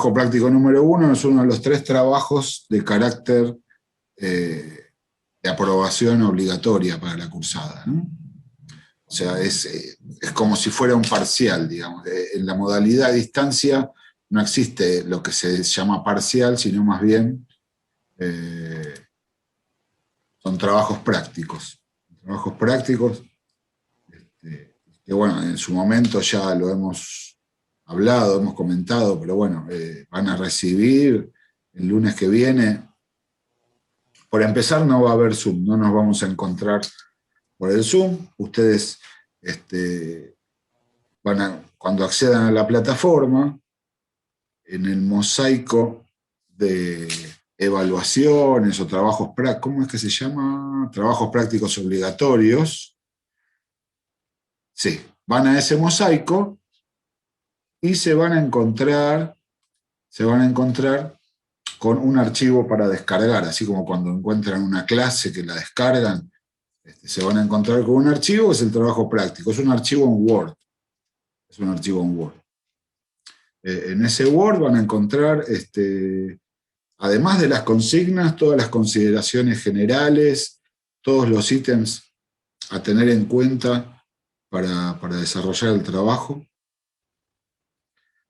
trabajo práctico número 1 es uno de los 3 trabajos de carácter de aprobación obligatoria para la cursada, ¿no? O sea, es como si fuera un parcial, digamos. En la modalidad a distancia no existe lo que se llama parcial, sino más bien son trabajos prácticos. Trabajos prácticos, que bueno, en su momento ya lo hemos hablado, hemos comentado, pero bueno, van a recibir el lunes que viene. Por empezar, no va a haber Zoom, no nos vamos a encontrar por el Zoom. Ustedes cuando accedan a la plataforma, en el mosaico de evaluaciones o trabajos prácticos, ¿cómo es que se llama? Trabajos prácticos obligatorios. Sí, van a ese mosaico y se van a encontrar con un archivo para descargar, así como cuando encuentran una clase que la descargan, se van a encontrar con un archivo que es el trabajo práctico, es un archivo en Word. Es un archivo en Word. En ese Word van a encontrar, además de las consignas, todas las consideraciones generales, todos los ítems a tener en cuenta para desarrollar el trabajo.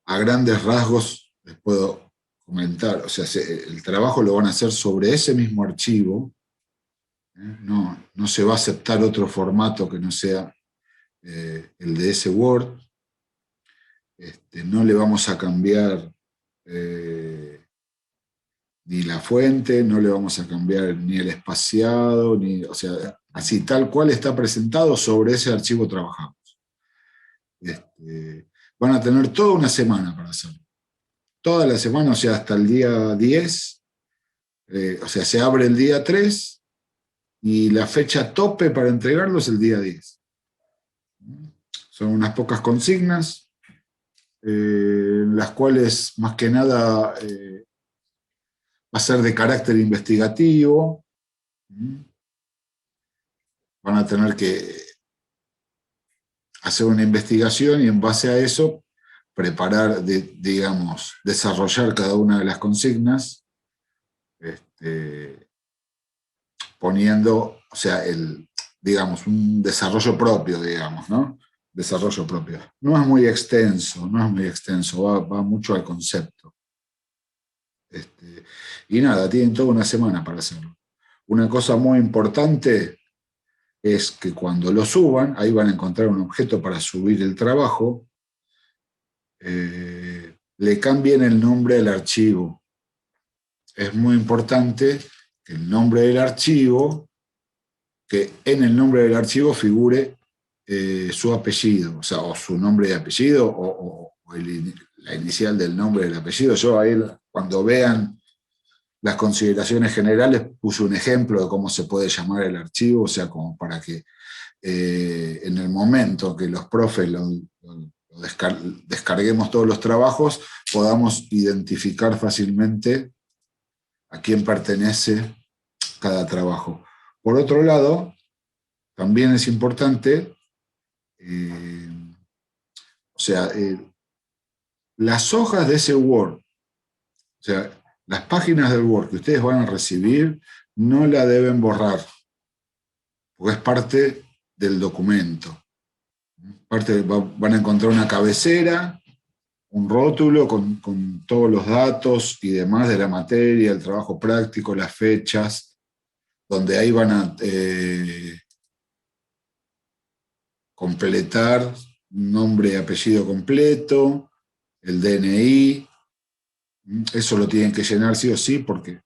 A grandes rasgos les puedo comentar, o sea, el trabajo lo van a hacer sobre ese mismo archivo, no se va a aceptar otro formato que no sea el de ese Word. No le vamos a cambiar ni la fuente, no le vamos a cambiar ni el espaciado, o sea, así tal cual está presentado, sobre ese archivo trabajamos. Van a tener toda una semana para hacerlo. Toda la semana, o sea, hasta el día 10, o sea, se abre el día 3 y la fecha tope para entregarlo es el día 10. Son unas pocas consignas, las cuales más que nada va a ser de carácter investigativo. Van a tener que hacer una investigación y en base a eso preparar, digamos, desarrollar cada una de las consignas, poniendo, o sea, digamos, un desarrollo propio, digamos, ¿no? Desarrollo propio. No es muy extenso, va mucho al concepto. Y nada, tienen toda una semana para hacerlo. Una cosa muy importante es que cuando lo suban, ahí van a encontrar un objeto para subir el trabajo, le cambien el nombre del archivo. Es muy importante que el nombre del archivo, que en el nombre del archivo figure su apellido, o sea, o su nombre de apellido, o la inicial del nombre del apellido. Yo ahí, cuando vean las consideraciones generales, puse un ejemplo de cómo se puede llamar el archivo, o sea, como para que en el momento que los profes descarguemos todos los trabajos, podamos identificar fácilmente a quién pertenece cada trabajo. Por otro lado, también es importante, o sea, las hojas de ese Word, o sea, las páginas del Word que ustedes van a recibir, no la deben borrar, porque es parte del documento. Van a encontrar una cabecera, un rótulo con todos los datos y demás de la materia, el trabajo práctico, las fechas, donde ahí van a completar nombre y apellido completo, el DNI. Eso lo tienen que llenar sí o sí, porque,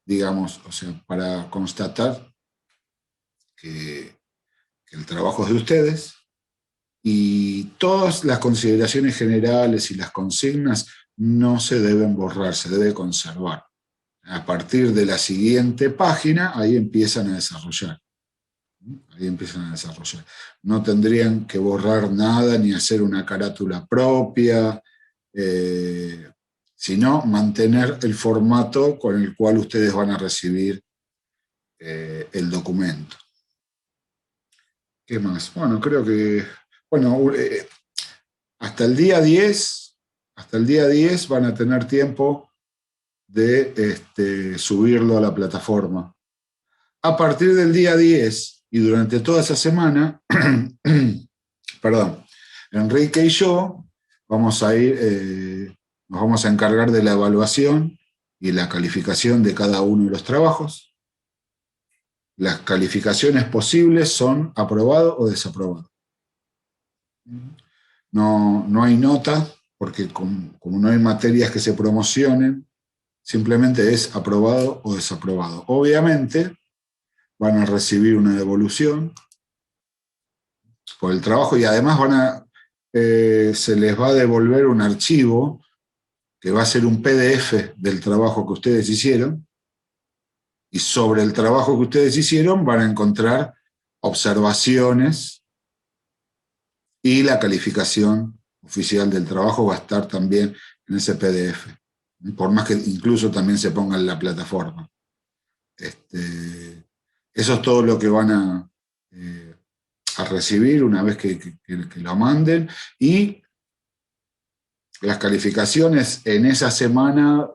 digamos, o sea, para constatar que el trabajo es de ustedes. Y todas las consideraciones generales y las consignas no se deben borrar, se debe conservar. A partir de la siguiente página, ahí empiezan a desarrollar. No tendrían que borrar nada ni hacer una carátula propia, sino mantener el formato con el cual ustedes van a recibir el documento. ¿Qué más? Bueno, creo que... Bueno, hasta el día 10, hasta el día 10 van a tener tiempo de subirlo a la plataforma. A partir del día 10 y durante toda esa semana, perdón, Enrique y yo vamos a ir, nos vamos a encargar de la evaluación y la calificación de cada uno de los trabajos. Las calificaciones posibles son aprobado o desaprobado. No hay nota, porque como no hay materias que se promocionen, simplemente es aprobado o desaprobado. Obviamente van a recibir una devolución por el trabajo y además se les va a devolver un archivo que va a ser un PDF del trabajo que ustedes hicieron, y sobre el trabajo que ustedes hicieron van a encontrar observaciones y la calificación oficial del trabajo va a estar también en ese PDF, por más que incluso también se ponga en la plataforma. Eso es todo lo que van a recibir una vez que lo manden, y las calificaciones en esa semana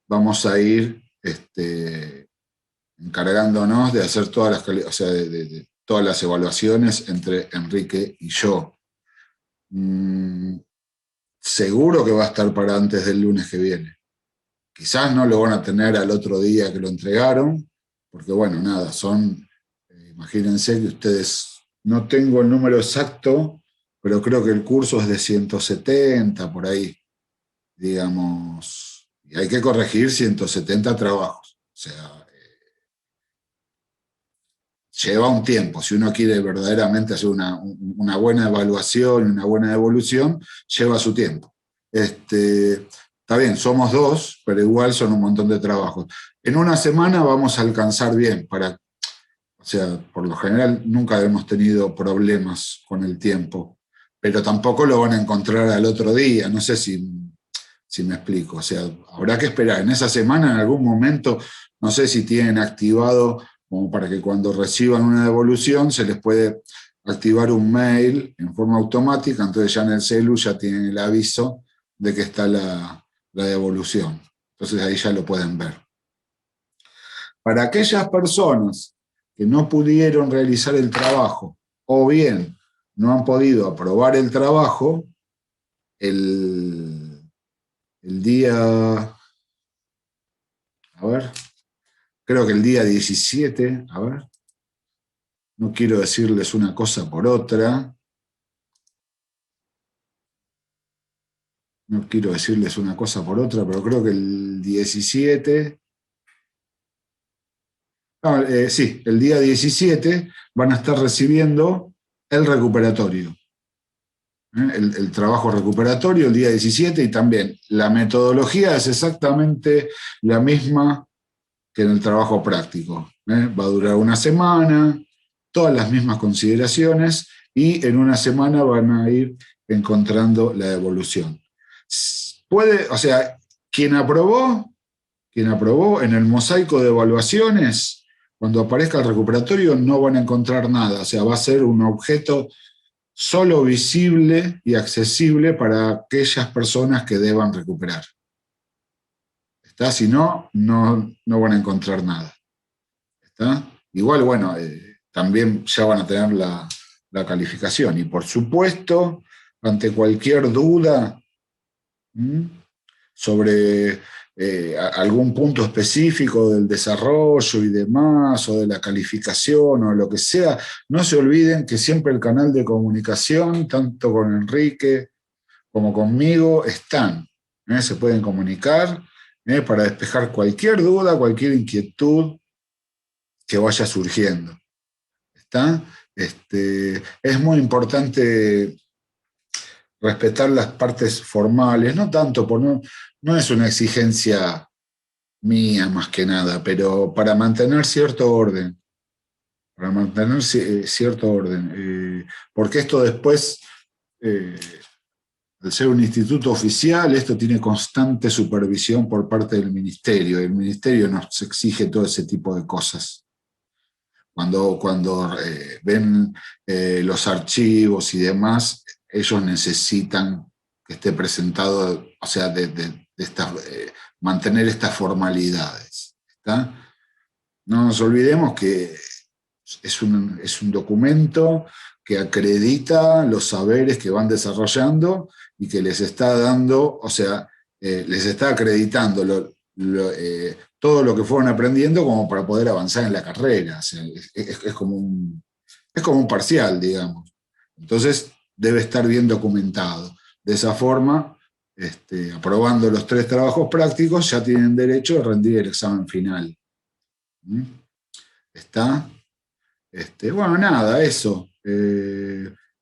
vamos a ir encargándonos de hacer todas las, todas las evaluaciones entre Enrique y yo. Seguro que va a estar para antes del lunes que viene. Quizás no lo van a tener al otro día que lo entregaron, porque bueno, nada, imagínense que ustedes, no tengo el número exacto, pero creo que el curso es de 170, por ahí, digamos, y hay que corregir 170 trabajos. O sea, lleva un tiempo. Si uno quiere verdaderamente hacer una buena evaluación y una buena devolución, lleva su tiempo. Está bien, somos dos, pero igual son un montón de trabajos. En una semana vamos a alcanzar bien, o sea, por lo general nunca hemos tenido problemas con el tiempo, pero tampoco lo van a encontrar al otro día, no sé si me explico. O sea, habrá que esperar. En esa semana, en algún momento, no sé si tienen activado, como para que cuando reciban una devolución se les puede activar un mail en forma automática, entonces ya en el celu ya tienen el aviso de que está la devolución. Entonces ahí ya lo pueden ver. Para aquellas personas que no pudieron realizar el trabajo o bien no han podido aprobar el trabajo, el día, a ver, creo que el día 17, a ver, no quiero decirles una cosa por otra, pero creo que el 17, sí, el día 17 van a estar recibiendo el recuperatorio. El trabajo recuperatorio el día 17, y también la metodología es exactamente la misma que en el trabajo práctico. Va a durar una semana, todas las mismas consideraciones, y en una semana van a ir encontrando la devolución. O sea, quien aprobó en el mosaico de evaluaciones, cuando aparezca el recuperatorio no van a encontrar nada, o sea, va a ser un objeto solo visible y accesible para aquellas personas que deban recuperar. ¿Está? Si no, no van a encontrar nada. ¿Está? Igual, bueno, también ya van a tener la calificación. Y por supuesto, ante cualquier duda sobre algún punto específico del desarrollo y demás, o de la calificación o lo que sea, no se olviden que siempre el canal de comunicación, tanto con Enrique como conmigo, están. Se pueden comunicar para despejar cualquier duda, cualquier inquietud que vaya surgiendo. ¿Está? Es muy importante respetar las partes formales, no tanto no es una exigencia mía más que nada, pero para mantener cierto orden, porque esto después, al ser un instituto oficial, esto tiene constante supervisión por parte del ministerio. El ministerio nos exige todo ese tipo de cosas. Cuando ven los archivos y demás, ellos necesitan que esté presentado, o sea, mantener estas formalidades. ¿Está? No nos olvidemos que es un documento que acredita los saberes que van desarrollando y que les está dando, o sea, les está acreditando todo lo que fueron aprendiendo como para poder avanzar en la carrera. O sea, es como un parcial, digamos. Entonces, debe estar bien documentado. De esa forma, aprobando los 3 trabajos prácticos, ya tienen derecho a rendir el examen final. ¿Mm? ¿Está? Bueno, nada, eso.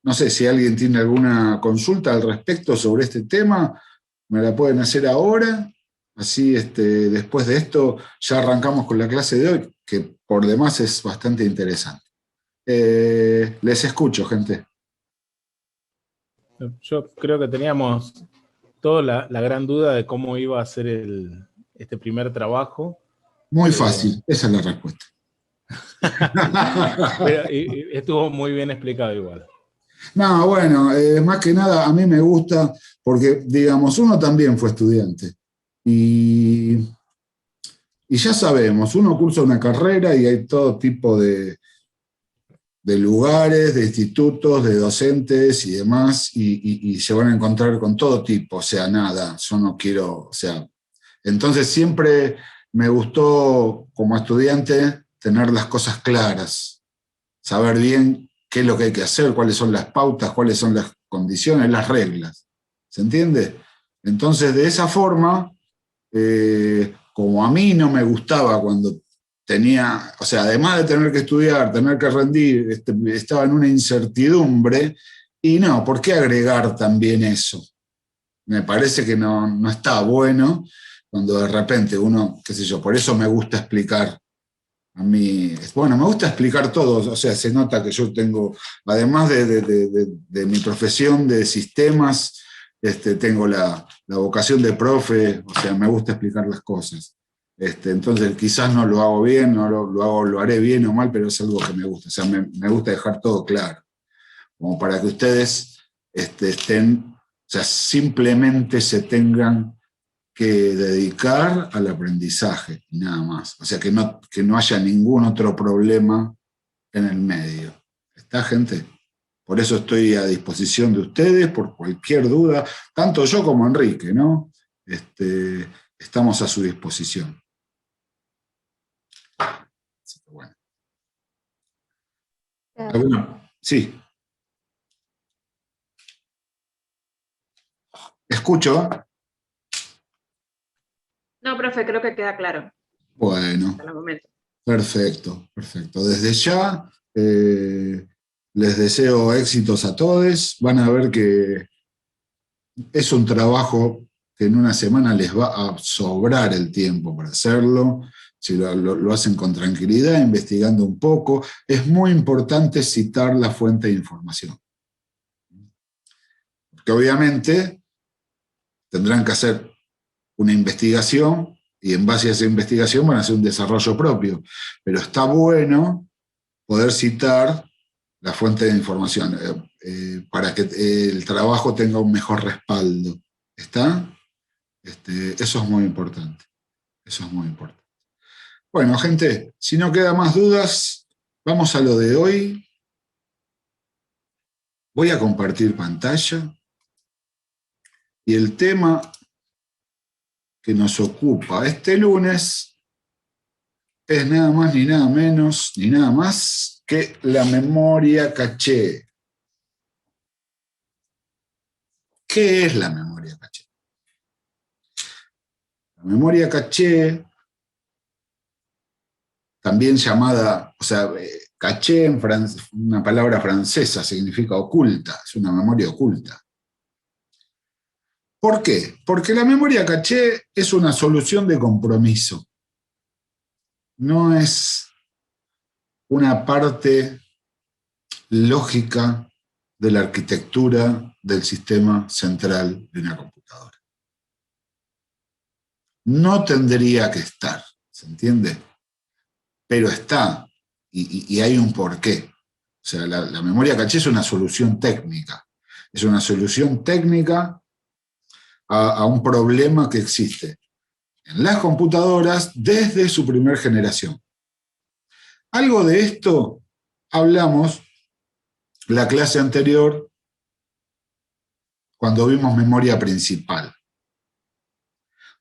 No sé si alguien tiene alguna consulta al respecto sobre este tema, me la pueden hacer ahora. Así, después de esto, ya arrancamos con la clase de hoy, que por demás es bastante interesante. Les escucho, gente. Yo creo que teníamos toda la gran duda de cómo iba a ser este primer trabajo. Muy fácil, esa es la respuesta. Pero estuvo muy bien explicado igual. No, bueno, más que nada a mí me gusta porque, digamos, uno también fue estudiante y ya sabemos, uno cursa una carrera y hay todo tipo de lugares, de institutos, de docentes y demás, y se van a encontrar con todo tipo, o sea, nada, yo no quiero, o sea, entonces siempre me gustó como estudiante tener las cosas claras, saber bien qué es lo que hay que hacer, cuáles son las pautas, cuáles son las condiciones, las reglas, ¿se entiende? Entonces, de esa forma, como a mí no me gustaba cuando tenía, o sea, además de tener que estudiar, tener que rendir, estaba en una incertidumbre, y no, ¿por qué agregar también eso? Me parece que no está bueno cuando de repente uno, qué sé yo, por eso me gusta explicar. A mí, bueno, me gusta explicar todo, o sea, se nota que yo tengo, además de mi profesión de sistemas, tengo la vocación de profe, o sea, me gusta explicar las cosas. Entonces, quizás no lo hago bien, no lo haré bien o mal, pero es algo que me gusta, o sea, me gusta dejar todo claro, como para que ustedes estén, o sea, simplemente se tengan que dedicar al aprendizaje y nada más. O sea, que no haya ningún otro problema en el medio. ¿Está, gente? Por eso estoy a disposición de ustedes, por cualquier duda, tanto yo como Enrique, ¿no? Estamos a su disposición. Así que bueno. ¿Alguna? Sí. ¿Escucho? No, profe, creo que queda claro. Bueno, Hasta el momento. perfecto, perfecto. Desde ya les deseo éxitos a todos. Van a ver que es un trabajo que en una semana les va a sobrar el tiempo para hacerlo. Si lo hacen con tranquilidad, investigando un poco. Es muy importante citar la fuente de información. Porque obviamente tendrán que hacer una investigación y en base a esa investigación van a hacer un desarrollo propio. Pero está bueno poder citar la fuente de información para que el trabajo tenga un mejor respaldo. ¿Está? Eso es muy importante. Eso es muy importante. Bueno, gente, si no queda más dudas, vamos a lo de hoy. Voy a compartir pantalla. Y el tema que nos ocupa este lunes es nada más ni nada menos ni nada más que la memoria caché. ¿Qué es la memoria caché? La memoria caché, también llamada, o sea, caché en una palabra francesa, significa oculta, es una memoria oculta. ¿Por qué? Porque la memoria caché es una solución de compromiso. No es una parte lógica de la arquitectura del sistema central de una computadora. No tendría que estar, ¿se entiende? Pero está, y hay un porqué. O sea, la memoria caché es una solución técnica. Es una solución técnica a un problema que existe en las computadoras desde su primer generación. Algo de esto hablamos la clase anterior cuando vimos memoria principal.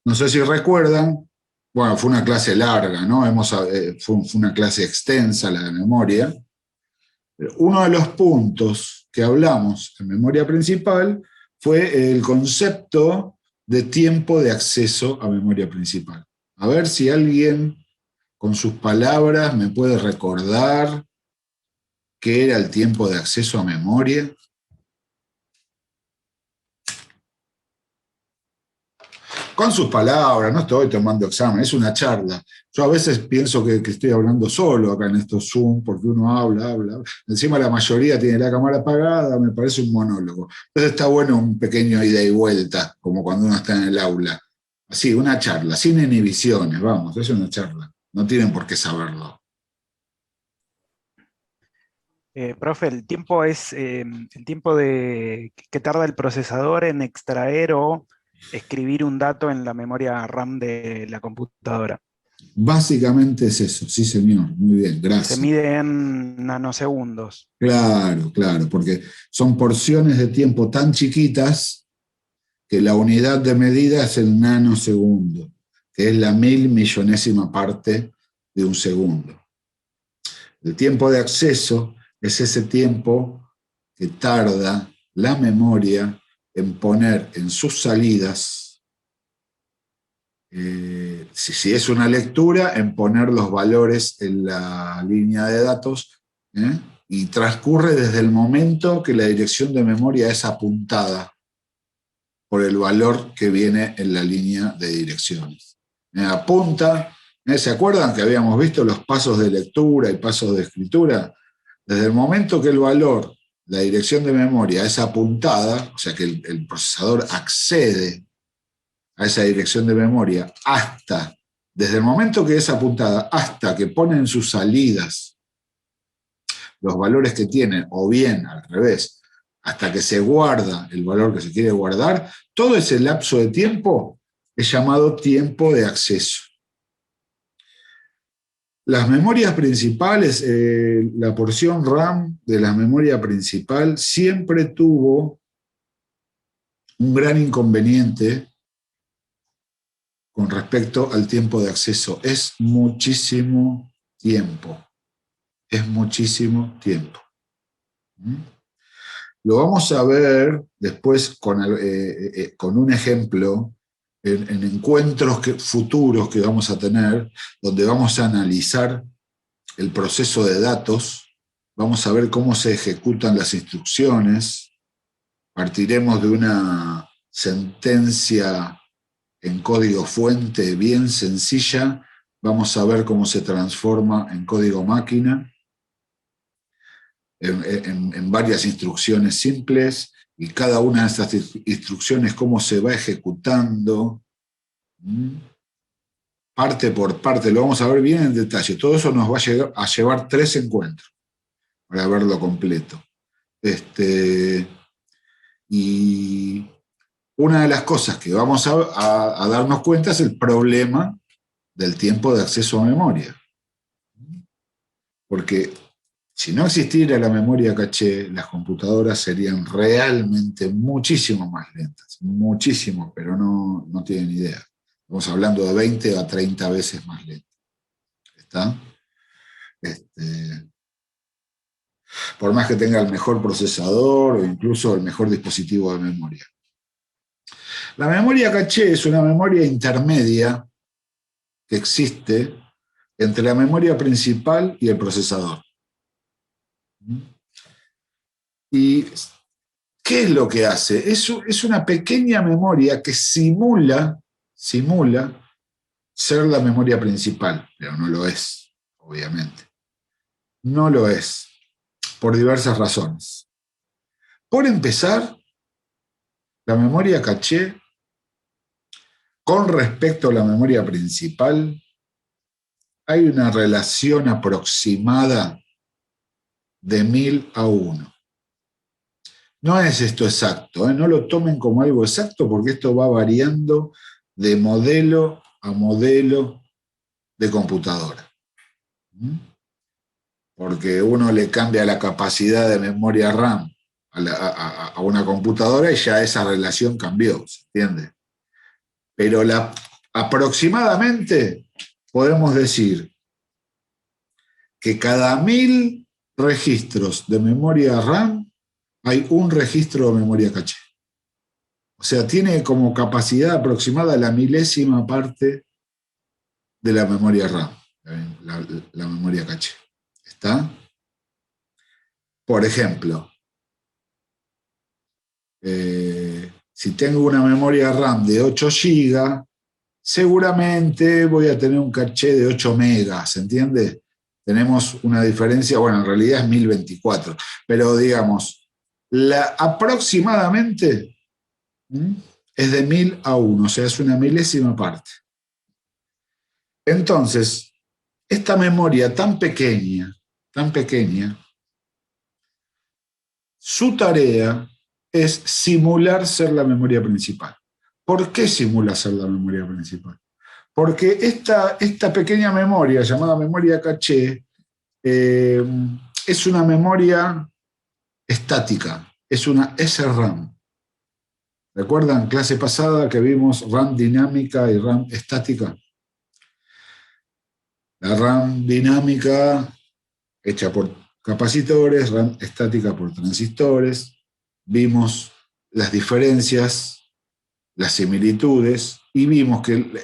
No sé si recuerdan, bueno, fue una clase larga, ¿no? Fue una clase extensa la de memoria. Pero uno de los puntos que hablamos en memoria principal fue el concepto de tiempo de acceso a memoria principal. A ver si alguien con sus palabras me puede recordar qué era el tiempo de acceso a memoria. Con sus palabras, no estoy tomando examen, es una charla. Yo a veces pienso que estoy hablando solo acá en estos Zoom, porque uno habla. Encima la mayoría tiene la cámara apagada, me parece un monólogo. Entonces está bueno un pequeño ida y vuelta, como cuando uno está en el aula. Así, una charla, sin inhibiciones, vamos, es una charla. No tienen por qué saberlo. Profe, el tiempo es el tiempo que tarda el procesador en extraer o escribir un dato en la memoria RAM de la computadora. Básicamente es eso, sí señor, muy bien, gracias. Se mide en nanosegundos. Claro, porque son porciones de tiempo tan chiquitas que la unidad de medida es el nanosegundo, que es la 1.000.000.000ª parte de un segundo. El tiempo de acceso es ese tiempo que tarda la memoria en poner en sus salidas, si es una lectura, en poner los valores en la línea de datos, y transcurre desde el momento que la dirección de memoria es apuntada por el valor que viene en la línea de direcciones. Apunta, ¿se acuerdan que habíamos visto los pasos de lectura y pasos de escritura? Desde el momento que el valor, la dirección de memoria es apuntada, o sea que el procesador accede a esa dirección de memoria desde el momento que es apuntada hasta que pone en sus salidas los valores que tiene, o bien al revés, hasta que se guarda el valor que se quiere guardar, todo ese lapso de tiempo es llamado tiempo de acceso. Las memorias principales, la porción RAM de la memoria principal siempre tuvo un gran inconveniente con respecto al tiempo de acceso. Es muchísimo tiempo. Es muchísimo tiempo. Lo vamos a ver después con un ejemplo en encuentros futuros que vamos a tener, donde vamos a analizar el proceso de datos, vamos a ver cómo se ejecutan las instrucciones, partiremos de una sentencia en código fuente bien sencilla, vamos a ver cómo se transforma en código máquina, en varias instrucciones simples, y cada una de estas instrucciones cómo se va ejecutando, parte por parte, lo vamos a ver bien en detalle. Todo eso nos va a llevar 3 encuentros para verlo completo. Y una de las cosas que vamos a darnos cuenta es el problema del tiempo de acceso a memoria. Porque si no existiera la memoria caché, las computadoras serían realmente muchísimo más lentas. Muchísimo, pero no tienen idea. Estamos hablando de 20 a 30 veces más lentas. ¿Está? Por más que tenga el mejor procesador o incluso el mejor dispositivo de memoria. La memoria caché es una memoria intermedia que existe entre la memoria principal y el procesador. ¿Y qué es lo que hace? Es una pequeña memoria que simula ser la memoria principal, pero no lo es, obviamente. No lo es, por diversas razones. Por empezar, la memoria caché, con respecto a la memoria principal, hay una relación aproximada de 1000 a 1. No es esto exacto, no lo tomen como algo exacto porque esto va variando de modelo a modelo de computadora. Porque uno le cambia la capacidad de memoria RAM a una computadora y ya esa relación cambió, ¿se entiende? Pero aproximadamente podemos decir que cada 1000 registros de memoria RAM hay un registro de memoria caché. O sea, tiene como capacidad aproximada la milésima parte de la memoria RAM, la memoria caché. ¿Está? Por ejemplo, si tengo una memoria RAM de 8 GB, seguramente voy a tener un caché de 8 megas, ¿entiende? Tenemos una diferencia, bueno, en realidad es 1024, pero digamos, aproximadamente es de 1000 a 1, o sea, es una milésima parte. Entonces, esta memoria tan pequeña, su tarea es simular ser la memoria principal. ¿Por qué simula ser la memoria principal? Porque esta pequeña memoria, llamada memoria caché, es una memoria estática, es una SRAM. ¿Recuerdan clase pasada que vimos RAM dinámica y RAM estática? La RAM dinámica hecha por capacitores, RAM estática por transistores. Vimos las diferencias, las similitudes, y vimos que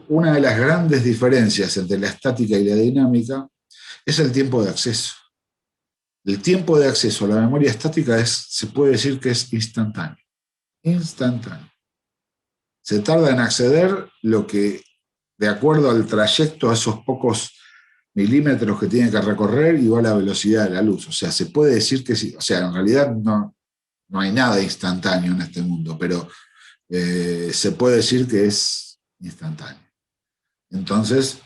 una de las grandes diferencias entre la estática y la dinámica es el tiempo de acceso. El tiempo de acceso a la memoria estática se puede decir que es instantáneo. Instantáneo. Se tarda en acceder lo que, de acuerdo al trayecto, a esos pocos milímetros que tiene que recorrer, y va a la velocidad de la luz. O sea, se puede decir que sí. O sea, en realidad no hay nada instantáneo en este mundo, pero se puede decir que es instantáneo. Entonces,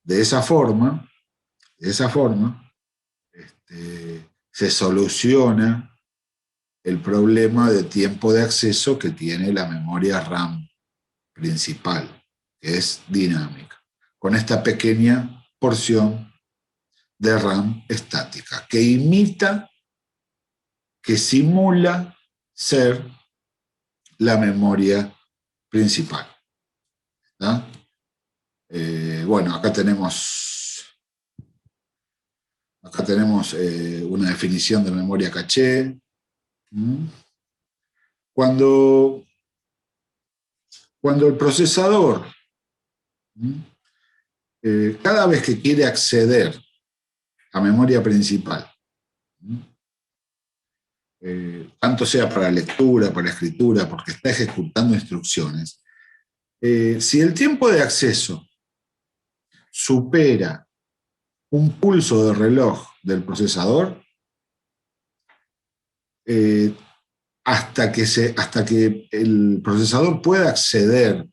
de esa forma, se soluciona el problema de tiempo de acceso que tiene la memoria RAM principal, que es dinámica, con esta pequeña porción de RAM estática, que imita, que simula ser la memoria principal. ¿Está? Bueno, acá tenemos una definición de memoria caché. Cuando el procesador, cada vez que quiere acceder a memoria principal, tanto sea para lectura, para escritura, porque está ejecutando instrucciones, si el tiempo de acceso supera un pulso de reloj del procesador, hasta que el procesador pueda acceder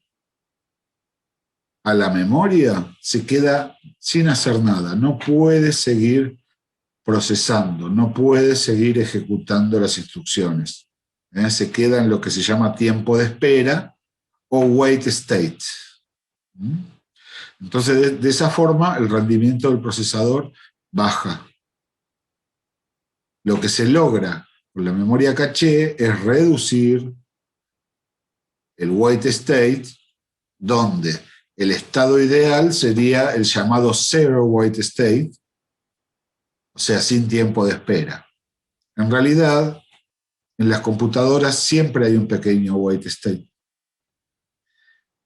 a la memoria, se queda sin hacer nada, no puede seguir procesando, no puede seguir ejecutando las instrucciones. Se queda en lo que se llama tiempo de espera o wait state. Entonces, de esa forma, el rendimiento del procesador baja. Lo que se logra con la memoria caché es reducir el wait state, donde el estado ideal sería el llamado zero wait state, o sea, sin tiempo de espera. En realidad, en las computadoras siempre hay un pequeño wait state,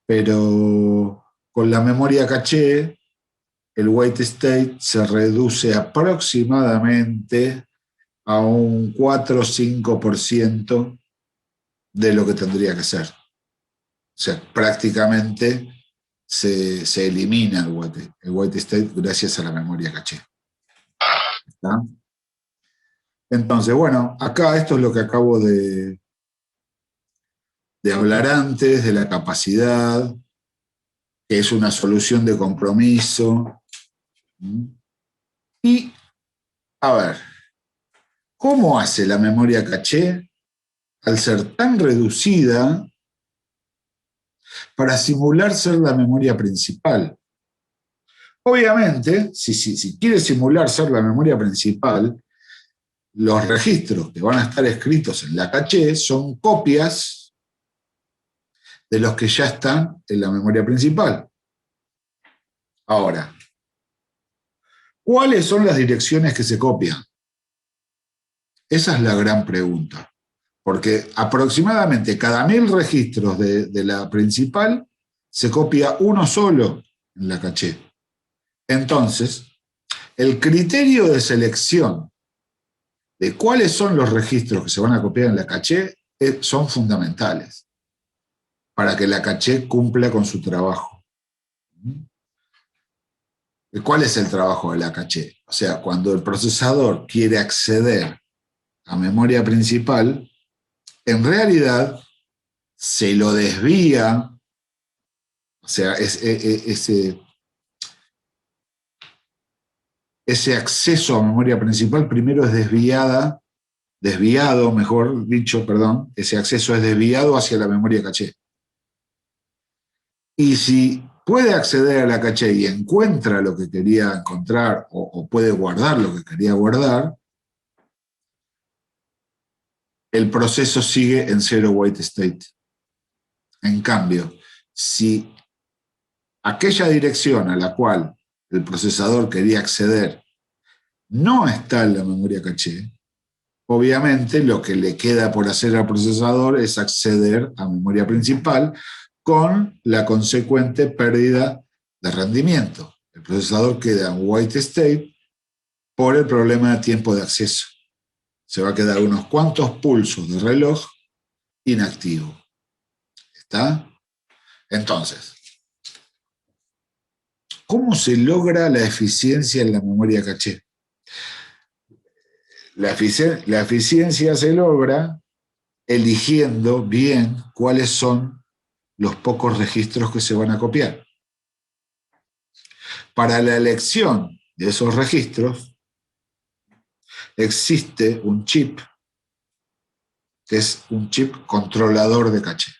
pero con la memoria caché, el wait state se reduce aproximadamente a un 4 o 5% de lo que tendría que ser. O sea, prácticamente se elimina el wait state gracias a la memoria caché. ¿Está? Entonces, bueno, acá esto es lo que acabo de hablar antes, de la capacidad, que es una solución de compromiso. Y, a ver, ¿Cómo hace la memoria caché al ser tan reducida para simular ser la memoria principal? Obviamente, si quiere simular ser la memoria principal, los registros que van a estar escritos en la caché son copias de los que ya están en la memoria principal. Ahora, ¿cuáles son las direcciones que se copian? Esa es la gran pregunta, porque aproximadamente cada 1000 registros de la principal se copia uno solo en la caché. Entonces, el criterio de selección de cuáles son los registros que se van a copiar en la caché son fundamentales para que la caché cumpla con su trabajo. ¿Cuál es el trabajo de la caché? O sea, cuando el procesador quiere acceder a memoria principal, en realidad se lo desvía, o sea, ese acceso a memoria principal primero es desviado, mejor dicho, perdón, ese acceso es desviado hacia la memoria caché. Y si puede acceder a la caché y encuentra lo que quería encontrar o puede guardar lo que quería guardar, el proceso sigue en zero wait state. En cambio, si aquella dirección a la cual el procesador quería acceder no está en la memoria caché, obviamente lo que le queda por hacer al procesador es acceder a memoria principal con la consecuente pérdida de rendimiento. El procesador queda en wait state por el problema de tiempo de acceso. Se va a quedar unos cuantos pulsos de reloj inactivo. ¿Está? Entonces, ¿cómo se logra la eficiencia en la memoria caché? La eficiencia se logra eligiendo bien cuáles son los pocos registros que se van a copiar. Para la elección de esos registros existe un chip que es un chip controlador de caché.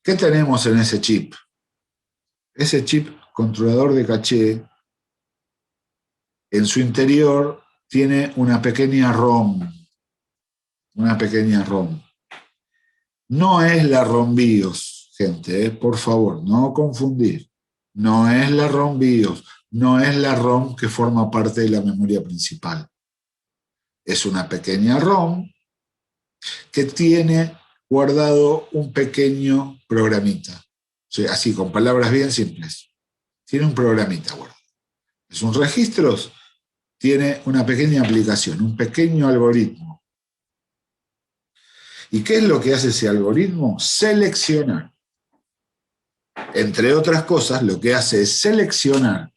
¿Qué tenemos en ese chip? Ese chip controlador de caché, en su interior, tiene una pequeña ROM. Una pequeña ROM. No es la ROM BIOS, gente, por favor, no confundir. No es la ROM BIOS, no es la ROM que forma parte de la memoria principal. Es una pequeña ROM que tiene guardado un pequeño programita. O sea, así, con palabras bien simples. Tiene un programita guardado. Es un registro, tiene una pequeña aplicación, un pequeño algoritmo. ¿Y qué es lo que hace ese algoritmo? Seleccionar. Entre otras cosas, lo que hace es seleccionar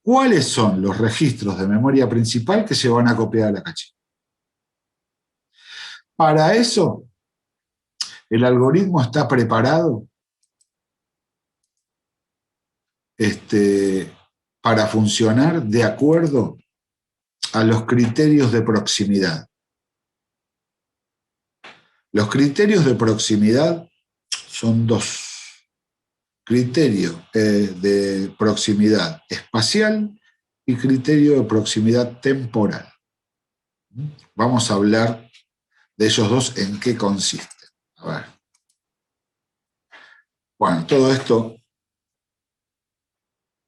cuáles son los registros de memoria principal que se van a copiar a la caché. Para eso, el algoritmo está preparado para funcionar de acuerdo a los criterios de proximidad. Los criterios de proximidad son dos. Criterio de proximidad espacial y criterio de proximidad temporal. Vamos a hablar de ellos dos en qué consisten. A ver. Bueno, todo esto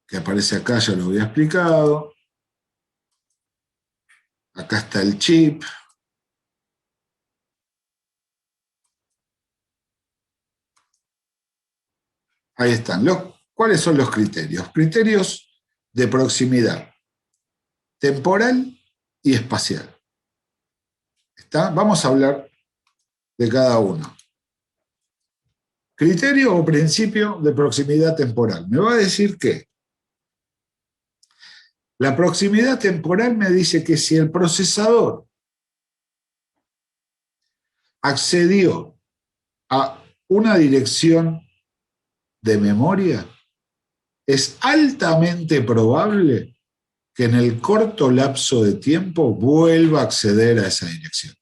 que aparece acá ya lo había explicado. Acá está el chip. Ahí están. ¿Cuáles son los criterios? Criterios de proximidad temporal y espacial. ¿Está? Vamos a hablar de cada uno. Criterio o principio de proximidad temporal. Me va a decir que la proximidad temporal me dice que si el procesador accedió a una dirección de memoria, es altamente probable que en el corto lapso de tiempo vuelva a acceder a esa dirección.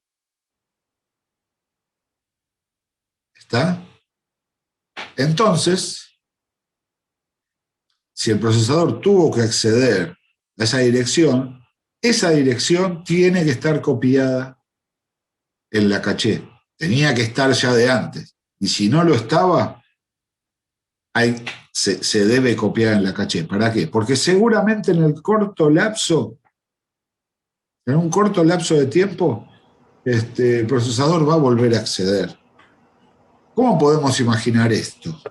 ¿Está? Entonces, si el procesador tuvo que acceder a esa dirección tiene que estar copiada en la caché. Tenía que estar ya de antes. Y si no lo estaba, se debe copiar en la caché. ¿Para qué? Porque seguramente en un corto lapso de tiempo, el procesador va a volver a acceder. ¿Cómo podemos imaginar esto?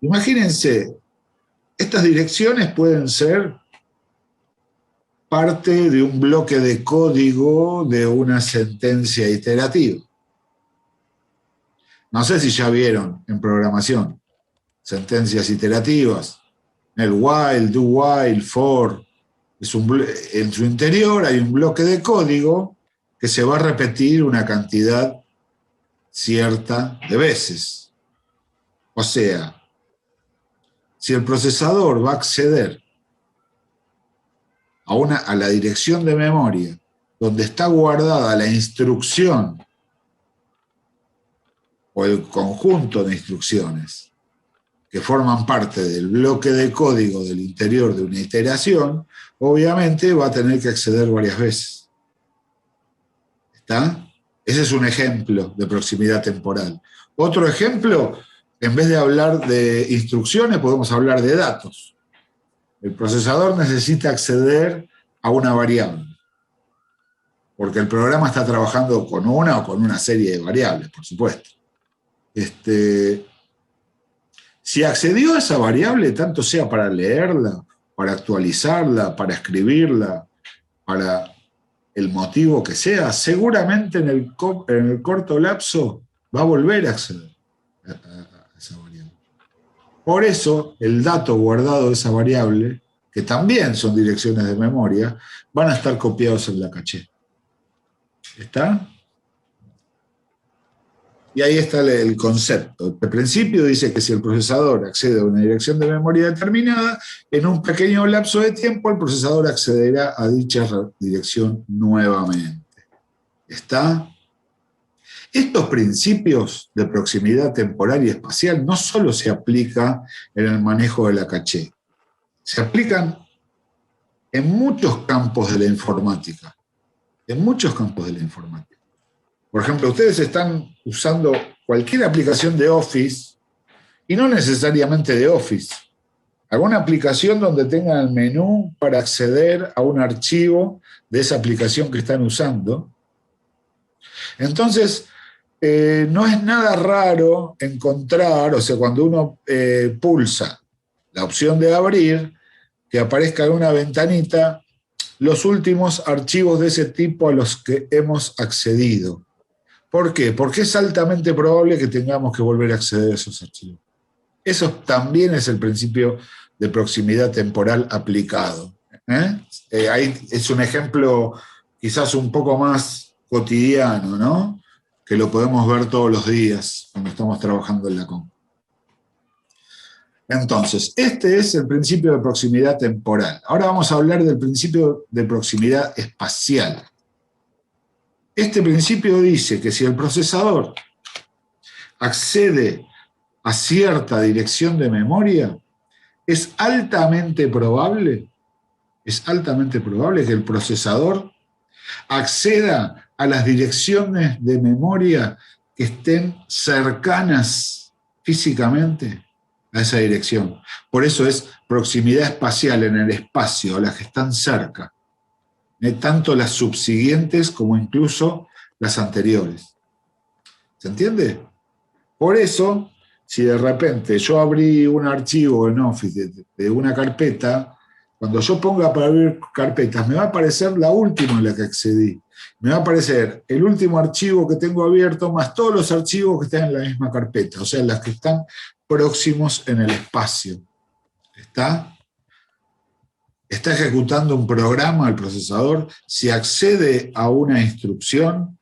Imagínense, estas direcciones pueden ser parte de un bloque de código de una sentencia iterativa. No sé si ya vieron en programación sentencias iterativas, el while, do while, for. En su interior hay un bloque de código que se va a repetir una cantidad cierta de veces. O sea, si el procesador va a acceder a la dirección de memoria donde está guardada la instrucción o el conjunto de instrucciones que forman parte del bloque de código del interior de una iteración, obviamente va a tener que acceder varias veces. ¿Está? Ese es un ejemplo de proximidad temporal. Otro ejemplo, en vez de hablar de instrucciones, podemos hablar de datos. El procesador necesita acceder a una variable, porque el programa está trabajando con una o con una serie de variables, por supuesto. Si accedió a esa variable, tanto sea para leerla, para actualizarla, para escribirla, para el motivo que sea, seguramente en el corto lapso va a volver a acceder a esa variable. Por eso, el dato guardado de esa variable, que también son direcciones de memoria, van a estar copiados en la caché. ¿Está? Y ahí está el concepto. El principio dice que si el procesador accede a una dirección de memoria determinada, en un pequeño lapso de tiempo el procesador accederá a dicha dirección nuevamente. ¿Está? Estos principios de proximidad temporal y espacial no solo se aplican en el manejo de la caché, se aplican en muchos campos de la informática. En muchos campos de la informática. Por ejemplo, ustedes están usando cualquier aplicación de Office, y no necesariamente de Office, alguna aplicación donde tengan el menú para acceder a un archivo de esa aplicación que están usando. Entonces, no es nada raro encontrar, o sea, cuando uno pulsa la opción de abrir, que aparezca en una ventanita los últimos archivos de ese tipo a los que hemos accedido. ¿Por qué? Porque es altamente probable que tengamos que volver a acceder a esos archivos. Eso también es el principio de proximidad temporal aplicado. Ahí es un ejemplo quizás un poco más cotidiano, ¿no? Que lo podemos ver todos los días cuando estamos trabajando en la compu. Entonces, este es el principio de proximidad temporal. Ahora vamos a hablar del principio de proximidad espacial. Este principio dice que si el procesador accede a cierta dirección de memoria, es altamente probable que el procesador acceda a las direcciones de memoria que estén cercanas físicamente a esa dirección. Por eso es proximidad espacial en el espacio, a las que están cerca. Tanto las subsiguientes como incluso las anteriores. ¿Se entiende? Por eso, si de repente yo abrí un archivo en Office de una carpeta, cuando yo ponga para abrir carpetas, me va a aparecer la última en la que accedí. Me va a aparecer el último archivo que tengo abierto, más todos los archivos que están en la misma carpeta, o sea, las que están próximos en el espacio. ¿Está? Está ejecutando un programa el procesador, si accede a una instrucción,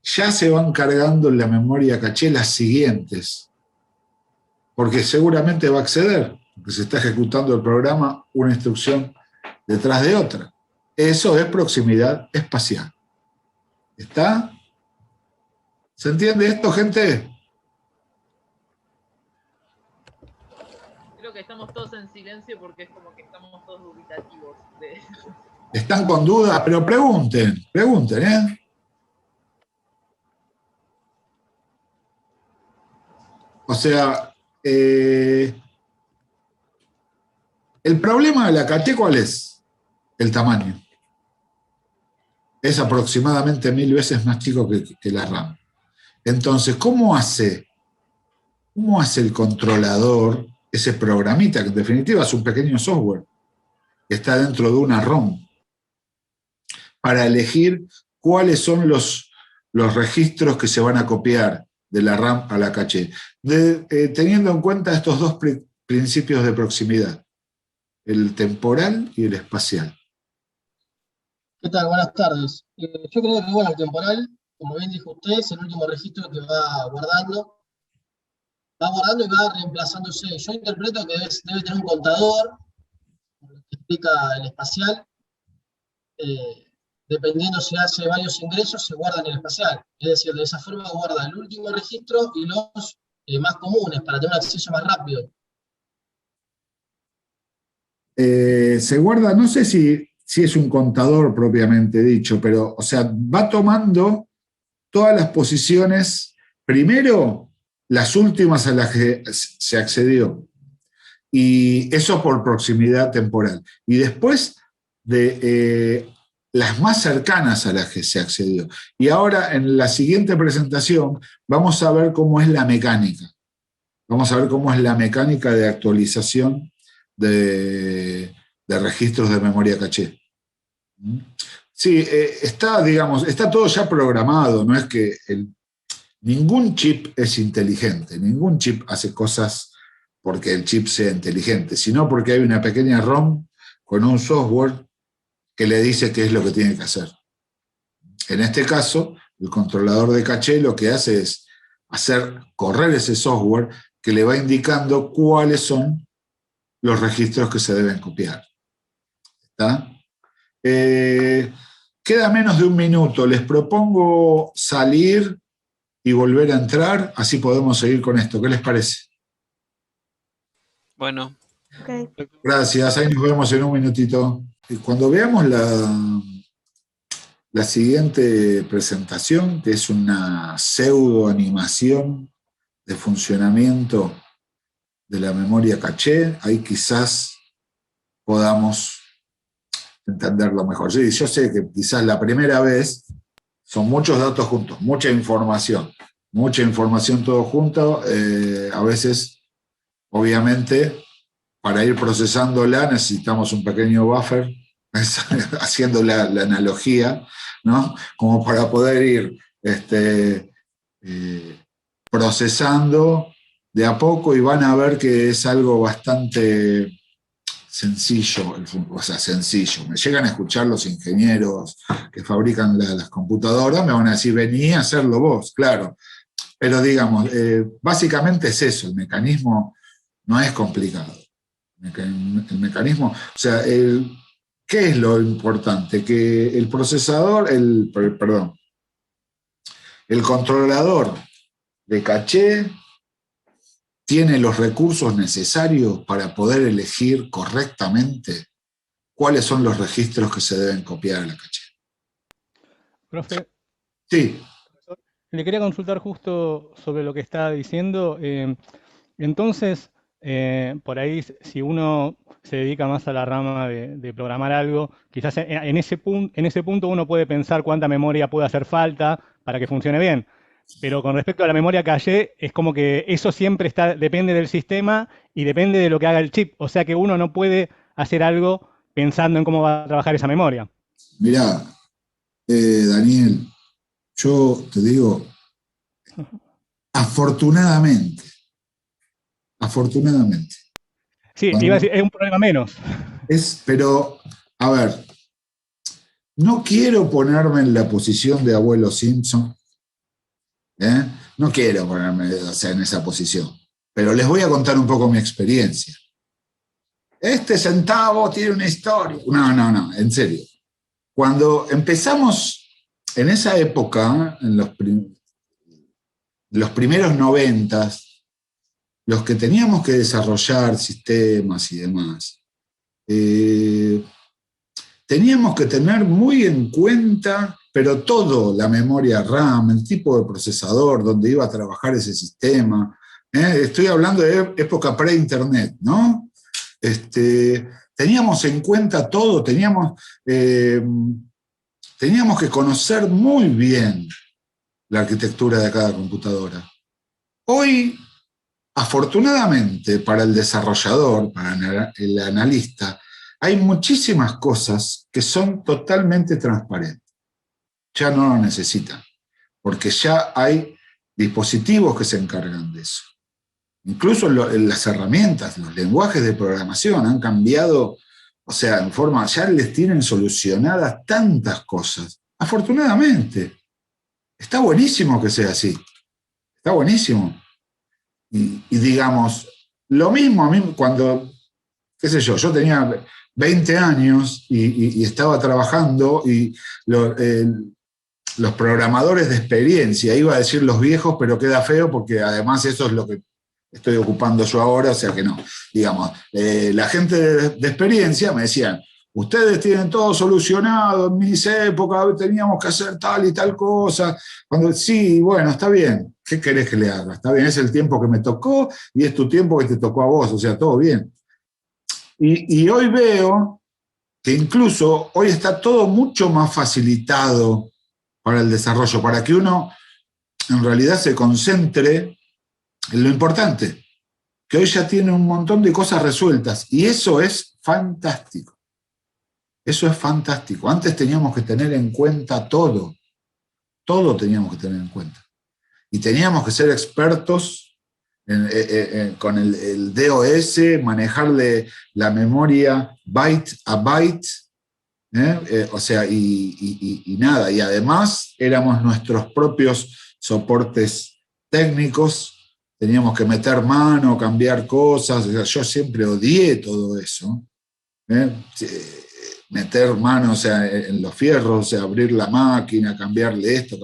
ya se van cargando en la memoria caché las siguientes, porque seguramente va a acceder, porque se está ejecutando el programa una instrucción detrás de otra. Eso es proximidad espacial. ¿Está? ¿Se entiende esto, gente? Creo que estamos todos en silencio porque es como que estamos todos dubitativos. ¿Están con dudas? Pero pregunten, ¿eh? O sea, el problema de la caché, ¿cuál es? El tamaño. Es aproximadamente 1000 veces más chico que la RAM. Entonces, ¿cómo hace el controlador, ese programita, que en definitiva es un pequeño software, que está dentro de una ROM, para elegir cuáles son los registros que se van a copiar de la RAM a la caché, teniendo en cuenta estos dos principios de proximidad, el temporal y el espacial? ¿Qué tal? Buenas tardes. Yo creo que, bueno, el temporal, como bien dijo usted, es el último registro que va guardando y va reemplazándose. Yo interpreto que debe tener un contador, como lo que explica el espacial. Dependiendo si hace varios ingresos, se guarda en el espacial. Es decir, de esa forma guarda el último registro y los más comunes para tener un acceso más rápido. Se guarda, no sé si es un contador propiamente dicho, pero, o sea, va tomando todas las posiciones, primero las últimas a las que se accedió, y eso por proximidad temporal, y después de las más cercanas a las que se accedió. Y ahora, en la siguiente presentación, vamos a ver cómo es la mecánica. Vamos a ver cómo es la mecánica de actualización de registros de memoria caché. Sí, está todo ya programado, no es que ningún chip es inteligente, ningún chip hace cosas porque el chip sea inteligente, sino porque hay una pequeña ROM con un software que le dice qué es lo que tiene que hacer. En este caso, el controlador de caché lo que hace es hacer correr ese software que le va indicando cuáles son los registros que se deben copiar. ¿Está? Queda menos de un minuto. Les propongo salir y volver a entrar, así podemos seguir con esto. ¿Qué les parece? Bueno. Okay. Gracias, ahí nos vemos en un minutito. Y cuando veamos la siguiente presentación, que es una pseudo animación de funcionamiento de la memoria caché, ahí quizás podamos entenderlo mejor. Sí, yo sé que quizás la primera vez son muchos datos juntos, mucha información todo junto. A veces, obviamente, para ir procesándola necesitamos un pequeño buffer, haciendo la analogía, ¿no? Como para poder ir procesando de a poco, y van a ver que es algo bastante sencillo, o sea, sencillo. Me llegan a escuchar los ingenieros que fabrican las computadoras, me van a decir, vení a hacerlo vos, claro. Pero digamos, básicamente es eso, el mecanismo no es complicado. El mecanismo, o sea, ¿qué es lo importante? Que el procesador, el controlador de caché tiene los recursos necesarios para poder elegir correctamente cuáles son los registros que se deben copiar a la caché. Profe. Sí. Le quería consultar justo sobre lo que está diciendo. Entonces, por ahí, si uno se dedica más a la rama de programar algo, quizás en ese punto uno puede pensar cuánta memoria puede hacer falta para que funcione bien. Pero con respecto a la memoria caché, es como que eso siempre depende del sistema y depende de lo que haga el chip. O sea que uno no puede hacer algo pensando en cómo va a trabajar esa memoria. Mirá, Daniel, yo te digo, afortunadamente. Sí, iba a decir, es un problema menos. Pero, a ver, no quiero ponerme en la posición de abuelo Simpson. No quiero ponerme, en esa posición. Pero les voy a contar un poco mi experiencia. este centavo tiene una historia. No, en serio. Cuando empezamos en esa época, en los primeros 90, los que teníamos que desarrollar sistemas y demás, teníamos que tener muy en cuenta, pero todo, la memoria RAM, el tipo de procesador, donde iba a trabajar ese sistema. Estoy hablando de época pre-internet, ¿no? Teníamos en cuenta todo, teníamos que conocer muy bien la arquitectura de cada computadora. Hoy, afortunadamente, para el desarrollador, para el analista, hay muchísimas cosas que son totalmente transparentes. Ya no lo necesitan, porque ya hay dispositivos que se encargan de eso. Incluso las herramientas, los lenguajes de programación han cambiado, o sea, en forma, ya les tienen solucionadas tantas cosas. Afortunadamente. Está buenísimo que sea así. Está buenísimo. Y digamos, lo mismo a mí cuando, qué sé yo tenía 20 años y estaba trabajando y los programadores de experiencia, iba a decir los viejos, pero queda feo porque además eso es lo que estoy ocupando yo ahora, o sea que no. Digamos, la gente de experiencia me decían, ustedes tienen todo solucionado, en mis épocas teníamos que hacer tal y tal cosa. Cuando, sí, bueno, está bien, ¿qué querés que le haga? Está bien, es el tiempo que me tocó y es tu tiempo que te tocó a vos, o sea, todo bien. Y hoy veo que incluso hoy está todo mucho más facilitado para el desarrollo, para que uno en realidad se concentre en lo importante, que hoy ya tiene un montón de cosas resueltas, y eso es fantástico. Eso es fantástico. Antes teníamos que tener en cuenta todo. Todo teníamos que tener en cuenta. Y teníamos que ser expertos con el DOS, manejarle la memoria byte a byte, o sea, y nada. Y además éramos nuestros propios soportes técnicos, teníamos que meter mano, cambiar cosas. O sea, yo siempre odié todo eso. Meter mano, o sea, en los fierros, o sea, abrir la máquina, cambiarle esto,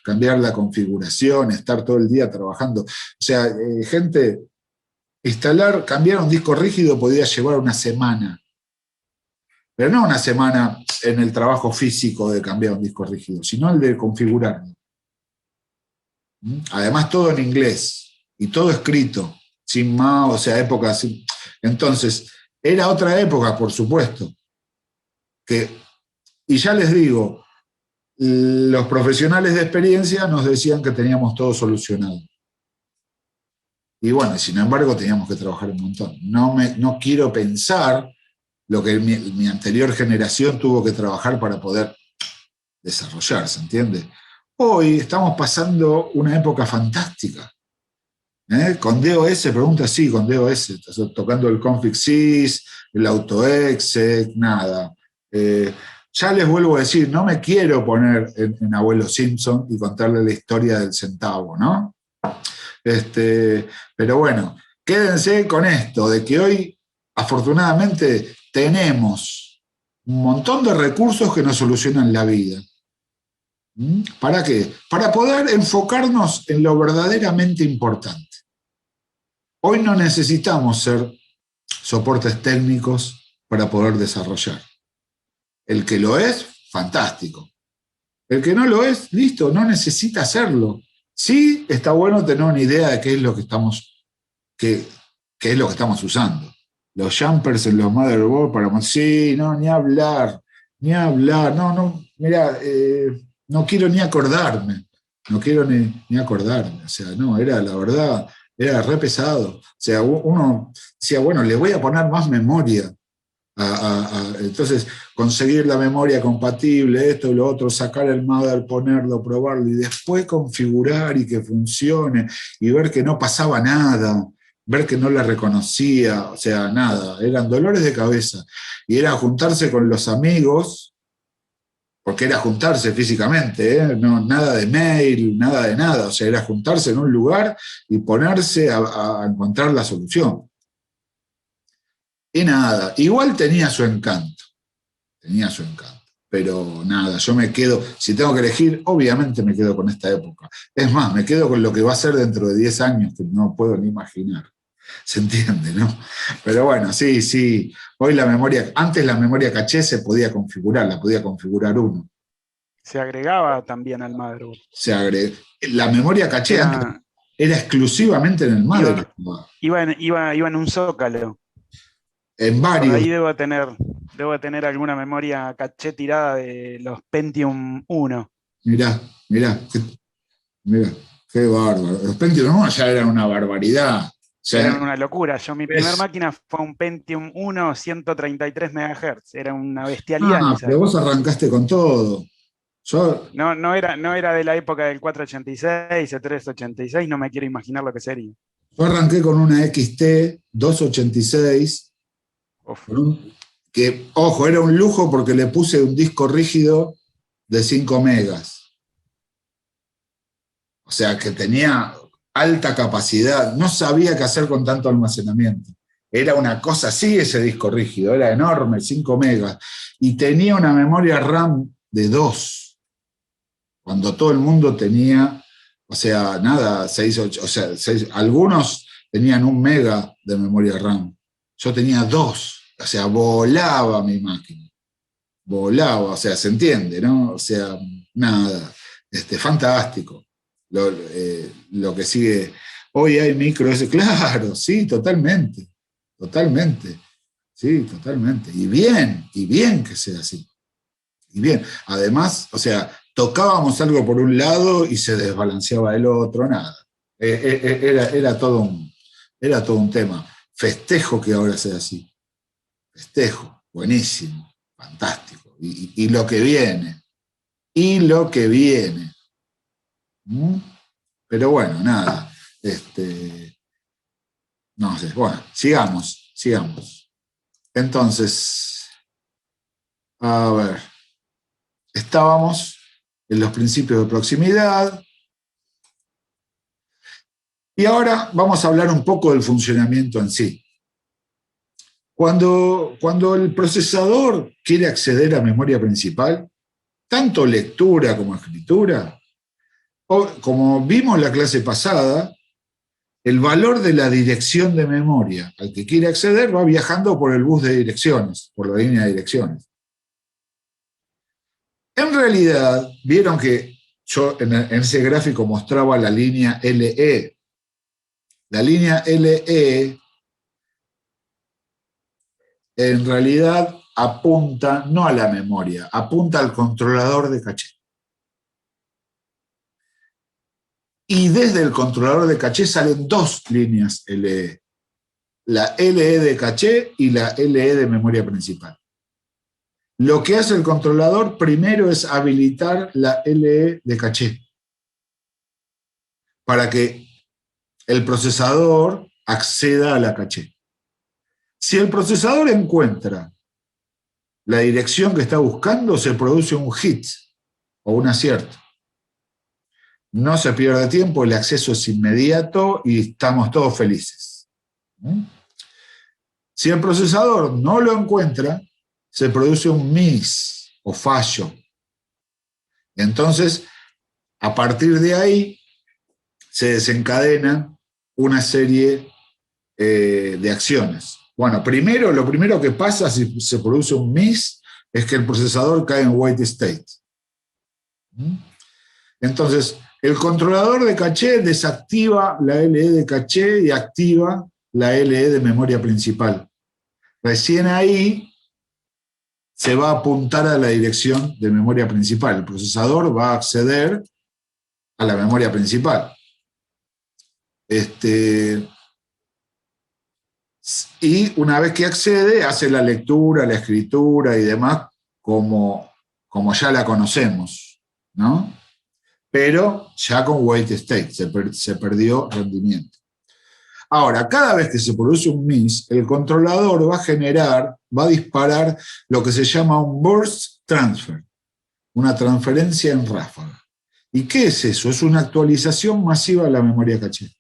cambiar la configuración, estar todo el día trabajando. O sea, gente, cambiar un disco rígido podía llevar una semana, pero no una semana en el trabajo físico de cambiar un disco rígido, sino el de configurarlo. Además, todo en inglés y todo escrito, sin más, o sea, época así. Entonces, era otra época, por supuesto. Y ya les digo, los profesionales de experiencia nos decían que teníamos todo solucionado. Y bueno, sin embargo, teníamos que trabajar un montón. No quiero pensar lo que mi anterior generación tuvo que trabajar para poder desarrollarse, ¿entiende? Hoy estamos pasando una época fantástica. Con DOS, pregunta, sí, con DOS, tocando el config.sys, el autoexec, nada. Ya les vuelvo a decir, no me quiero poner en Abuelo Simpson y contarle la historia del centavo, ¿no? Pero bueno, quédense con esto, de que hoy, afortunadamente, tenemos un montón de recursos que nos solucionan la vida. ¿Para qué? Para poder enfocarnos en lo verdaderamente importante. Hoy no necesitamos ser soportes técnicos para poder desarrollar. El que lo es, fantástico. El que no lo es, listo, no necesita hacerlo. Sí, está bueno tener una idea de qué es lo que estamos usando. Los jumpers en los motherboard para... Sí, no, ni hablar. No, mira, no quiero ni acordarme. No quiero ni acordarme. O sea, no, era la verdad, era re pesado. O sea, uno decía, bueno, le voy a poner más memoria. Entonces, conseguir la memoria compatible, esto y lo otro, sacar el mother, ponerlo, probarlo y después configurar y que funcione y ver que no pasaba nada, ver que no la reconocía, o sea, nada, eran dolores de cabeza. Y era juntarse con los amigos, porque era juntarse físicamente, no, nada de mail, nada de nada, o sea, era juntarse en un lugar y ponerse a encontrar la solución. Y nada, igual tenía su encanto, pero nada, yo me quedo, si tengo que elegir, obviamente me quedo con esta época. Es más, me quedo con lo que va a ser dentro de 10 años, que no puedo ni imaginar. ¿Se entiende, no? Pero bueno, sí, hoy antes la memoria caché se podía configurar, la podía configurar uno. Se agregaba también al motherboard. La memoria caché antes era exclusivamente en el motherboard. Iba en un zócalo. En Por varios. ahí debo tener alguna memoria caché tirada de los Pentium 1. Mirá, qué bárbaro. Los Pentium 1 ya eran una barbaridad. Era una locura. Mi primera máquina fue un Pentium 1 133 MHz. Era una bestialidad. Pero vos arrancaste con todo. No era de la época del 486, el 386, no me quiero imaginar lo que sería. Yo arranqué con una XT 286, que, ojo, era un lujo porque le puse un disco rígido de 5 megas. O sea, que tenía alta capacidad. No sabía qué hacer con tanto almacenamiento. Era una cosa así ese disco rígido, era enorme, 5 megas. Y tenía una memoria RAM de 2. Cuando todo el mundo tenía, o sea, nada, 6, 8, o sea, 6, algunos tenían 1 mega de memoria RAM. Yo tenía 2, o sea, volaba mi máquina. Volaba, o sea, se entiende, ¿no? O sea, nada, fantástico. Lo que sigue, hoy hay micro, claro, sí, totalmente, sí, totalmente. Y bien que sea así. Y bien, además, o sea, tocábamos algo por un lado y se desbalanceaba el otro, nada. Era todo un tema. Festejo que ahora sea así. Festejo, buenísimo, fantástico. Y lo que viene. Pero bueno, nada. No sé, bueno, sigamos. Entonces, a ver. Estábamos en los principios de proximidad. Y ahora vamos a hablar un poco del funcionamiento en sí. Cuando el procesador quiere acceder a memoria principal, tanto lectura como escritura, como vimos en la clase pasada, el valor de la dirección de memoria al que quiere acceder va viajando por el bus de direcciones, por la línea de direcciones. En realidad, vieron que yo en ese gráfico mostraba la línea LE. La línea LE en realidad apunta no a la memoria, apunta al controlador de caché. Y desde el controlador de caché salen 2 líneas LE. La LE de caché y la LE de memoria principal. Lo que hace el controlador primero es habilitar la LE de caché para que el procesador acceda a la caché. Si el procesador encuentra la dirección que está buscando, se produce un hit o un acierto. No se pierde tiempo, el acceso es inmediato y estamos todos felices. Si el procesador no lo encuentra, se produce un miss o fallo. Entonces, a partir de ahí, se desencadena una serie de acciones. Bueno, lo primero que pasa si se produce un miss es que el procesador cae en wait state. Entonces, el controlador de caché desactiva la LE de caché y activa la LE de memoria principal. Recién ahí se va a apuntar a la dirección de memoria principal. El procesador va a acceder a la memoria principal. Y una vez que accede, hace la lectura, la escritura y demás como ya la conocemos, ¿no? Pero ya con wait state, se perdió rendimiento. Ahora, cada vez que se produce un miss, el controlador va a disparar lo que se llama un burst transfer, una transferencia en ráfaga. ¿Y qué es eso? Es una actualización masiva de la memoria caché.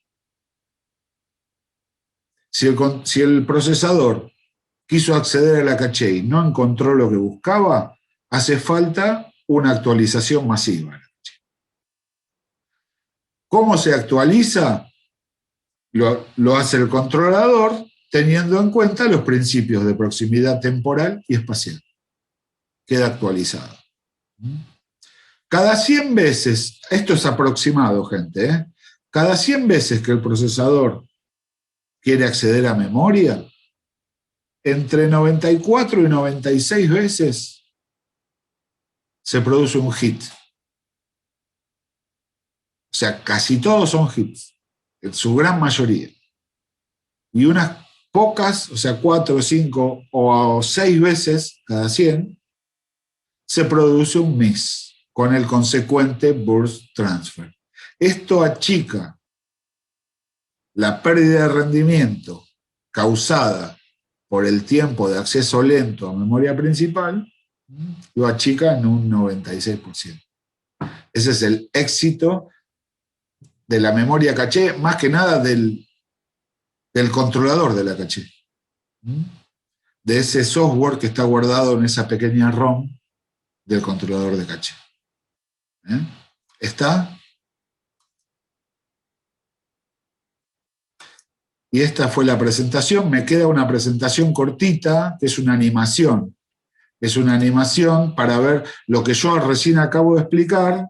Si el procesador quiso acceder a la caché y no encontró lo que buscaba, hace falta una actualización masiva. ¿Cómo se actualiza? Lo hace el controlador teniendo en cuenta los principios de proximidad temporal y espacial. Queda actualizado. Cada 100 veces, esto es aproximado, gente, cada 100 veces que el procesador quiere acceder a memoria, entre 94 y 96 veces se produce un hit. O sea, casi todos son hits, en su gran mayoría. Y unas pocas, o sea, 4, 5 o 6 veces cada 100, se produce un miss con el consecuente burst transfer. Esto achica la pérdida de rendimiento causada por el tiempo de acceso lento a memoria principal, lo achica en un 96%. Ese es el éxito de la memoria caché, más que nada del controlador de la caché, de ese software que está guardado en esa pequeña ROM del controlador de caché. ¿Está? Y esta fue la presentación. Me queda una presentación cortita, que es una animación. Es una animación para ver lo que yo recién acabo de explicar,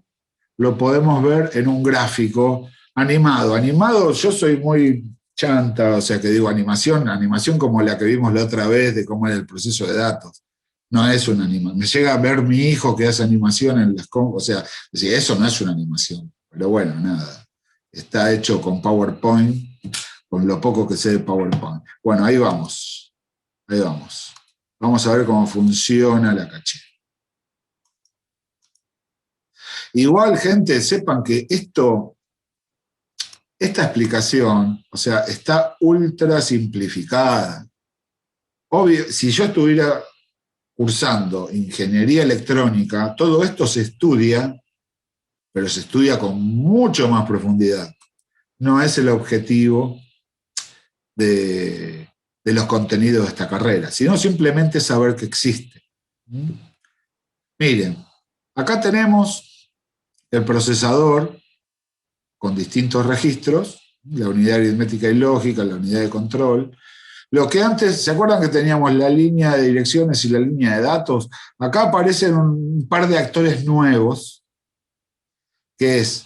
lo podemos ver en un gráfico animado. Animado, yo soy muy chanta, o sea que digo animación como la que vimos la otra vez de cómo era el proceso de datos. No es una animación. Me llega a ver mi hijo que hace animación en las o sea, eso no es una animación. Pero bueno, nada. Está hecho con PowerPoint, con lo poco que sé de PowerPoint. Bueno, ahí vamos. Ahí vamos. Vamos a ver cómo funciona la caché. Igual, gente, sepan que esta explicación, o sea, está ultra simplificada. Obvio, si yo estuviera cursando ingeniería electrónica, todo esto se estudia, pero se estudia con mucho más profundidad. No es el objetivo de los contenidos de esta carrera, sino simplemente saber que existe. Miren, acá tenemos el procesador con distintos registros, la unidad aritmética y lógica, la unidad de control. Lo que antes, ¿se acuerdan que teníamos la línea de direcciones y la línea de datos? Acá aparecen un par de actores nuevos, que es,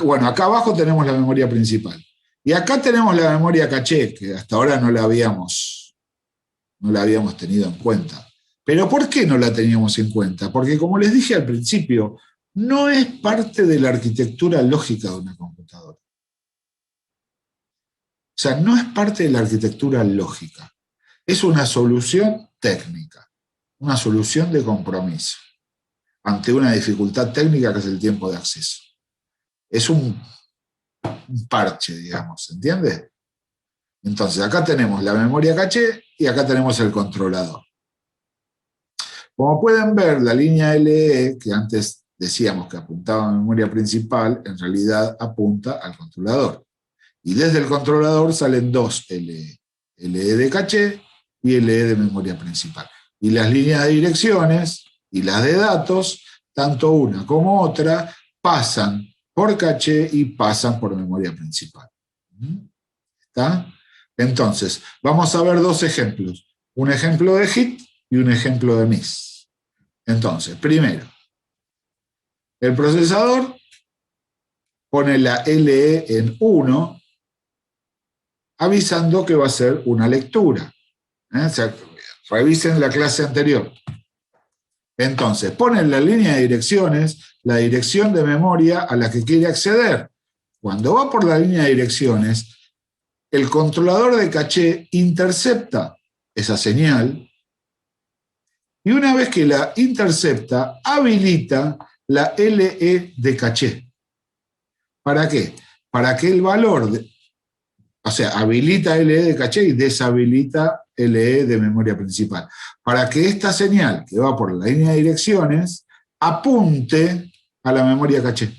bueno, acá abajo tenemos la memoria principal. Y acá tenemos la memoria caché, que hasta ahora no la habíamos tenido en cuenta. ¿Pero por qué no la teníamos en cuenta? Porque, como les dije al principio, no es parte de la arquitectura lógica de una computadora. O sea, no es parte de la arquitectura lógica. Es una solución técnica, una solución de compromiso ante una dificultad técnica que es el tiempo de acceso. Es un parche, digamos, ¿entiende? Entonces, acá tenemos la memoria caché y acá tenemos el controlador. Como pueden ver, la línea LE, que antes decíamos que apuntaba a la memoria principal, en realidad apunta al controlador. Y desde el controlador salen dos LE. LE de caché y LE de memoria principal. Y las líneas de direcciones y las de datos, tanto una como otra, pasan por caché y pasan por memoria principal. ¿Está? Entonces, vamos a ver dos ejemplos. Un ejemplo de hit y un ejemplo de miss. Entonces, primero, el procesador pone la LE en 1, avisando que va a ser una lectura. O sea, revisen la clase anterior. Entonces, pone en la línea de direcciones la dirección de memoria a la que quiere acceder. Cuando va por la línea de direcciones, el controlador de caché intercepta esa señal y una vez que la intercepta, habilita la LE de caché. ¿Para qué? Para que el valor, o sea, habilita LE de caché y deshabilita LE de memoria principal. Para que esta señal que va por la línea de direcciones apunte a la memoria caché.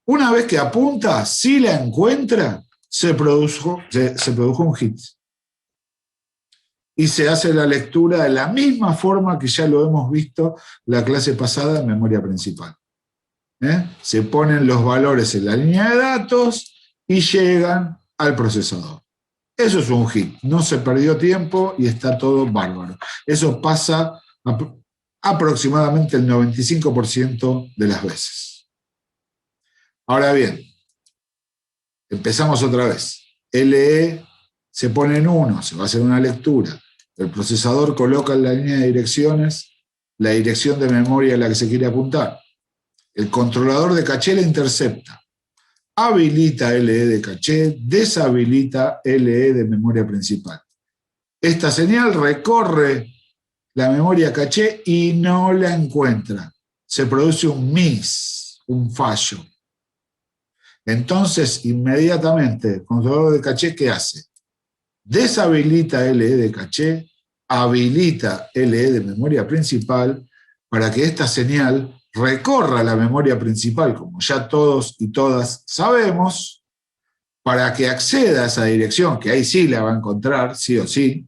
Una vez que apunta, si la encuentra, se produjo un hit. y se hace la lectura de la misma forma que ya lo hemos visto la clase pasada en memoria principal. Se ponen los valores en la línea de datos y llegan al procesador. Eso es un hit, no se perdió tiempo y está todo bárbaro. Eso pasa aproximadamente el 95% de las veces. Ahora bien, empezamos otra vez. LE se pone en 1, se va a hacer una lectura. El procesador coloca en la línea de direcciones la dirección de memoria a la que se quiere apuntar. El controlador de caché la intercepta. Habilita LE de caché, deshabilita LE de memoria principal. Esta señal recorre la memoria caché y no la encuentra. Se produce un miss, un fallo. Entonces, inmediatamente, el controlador de caché, ¿qué hace? Deshabilita LE de caché, habilita LE de memoria principal para que esta señal recorra la memoria principal, como ya todos y todas sabemos, para que acceda a esa dirección, que ahí sí la va a encontrar, sí o sí,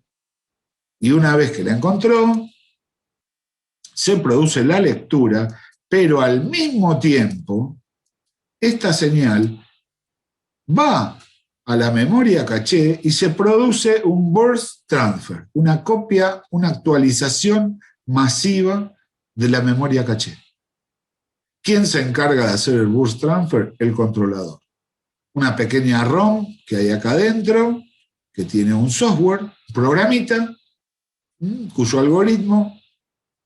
y una vez que la encontró, se produce la lectura, pero al mismo tiempo, esta señal va a la memoria caché y se produce un burst transfer, una copia, una actualización masiva de la memoria caché. ¿Quién se encarga de hacer el burst transfer? El controlador. Una pequeña ROM que hay acá adentro, que tiene un software, un programita, cuyo algoritmo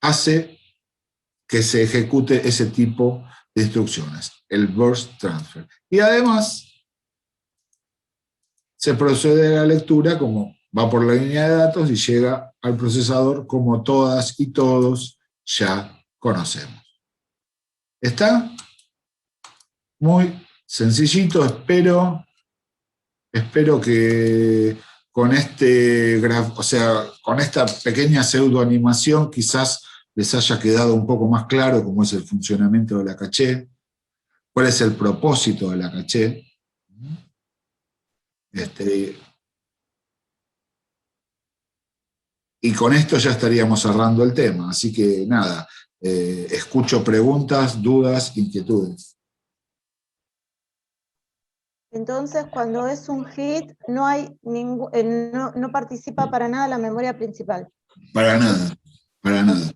hace que se ejecute ese tipo de instrucciones, el burst transfer. Y además, se procede a la lectura como va por la línea de datos y llega al procesador como todas y todos ya conocemos. ¿Está? Muy sencillito, espero que con con esta pequeña pseudoanimación quizás les haya quedado un poco más claro cómo es el funcionamiento de la caché, cuál es el propósito de la caché. Y con esto ya estaríamos cerrando el tema, así que nada, escucho preguntas, dudas, inquietudes. Entonces, cuando es un hit, no hay no participa para nada la memoria principal. Para nada, para nada.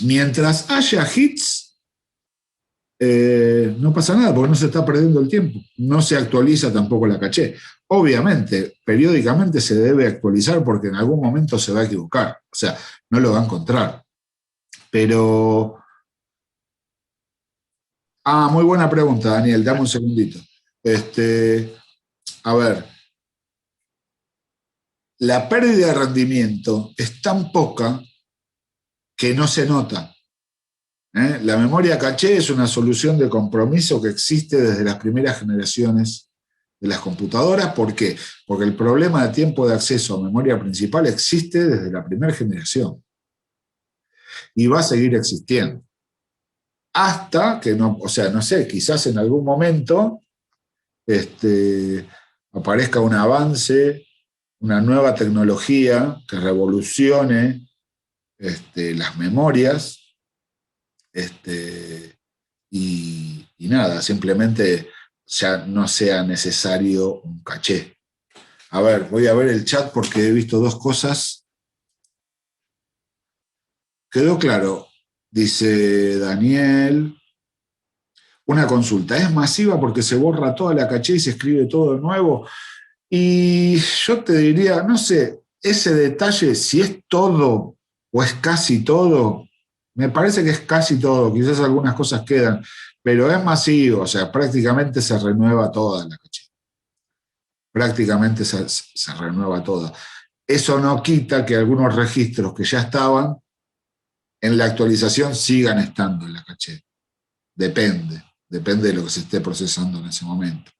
Mientras haya hits, no pasa nada, porque no se está perdiendo el tiempo. No se actualiza tampoco la caché. Obviamente, periódicamente se debe actualizar porque en algún momento se va a equivocar. O sea, no lo va a encontrar. Pero... muy buena pregunta, Daniel. Dame un segundito. A ver. La pérdida de rendimiento es tan poca que no se nota. La memoria caché es una solución de compromiso que existe desde las primeras generaciones de las computadoras. ¿Por qué? Porque el problema de tiempo de acceso a memoria principal existe desde la primera generación. Y va a seguir existiendo. Hasta que no, o sea, no sé, quizás en algún momento aparezca un avance, una nueva tecnología que revolucione las memorias, y nada, simplemente ya no sea necesario un caché. A ver, voy a ver el chat porque he visto dos cosas. Quedó claro, dice Daniel. Una consulta, ¿es masiva porque se borra toda la caché y se escribe todo de nuevo? Y yo te diría, no sé, ese detalle, si es todo o es casi todo, me parece que es casi todo, quizás algunas cosas quedan, pero es masivo, o sea, prácticamente se renueva toda la caché. Prácticamente se renueva toda. Eso no quita que algunos registros que ya estaban en la actualización sigan estando en la caché. Depende de lo que se esté procesando en ese momento.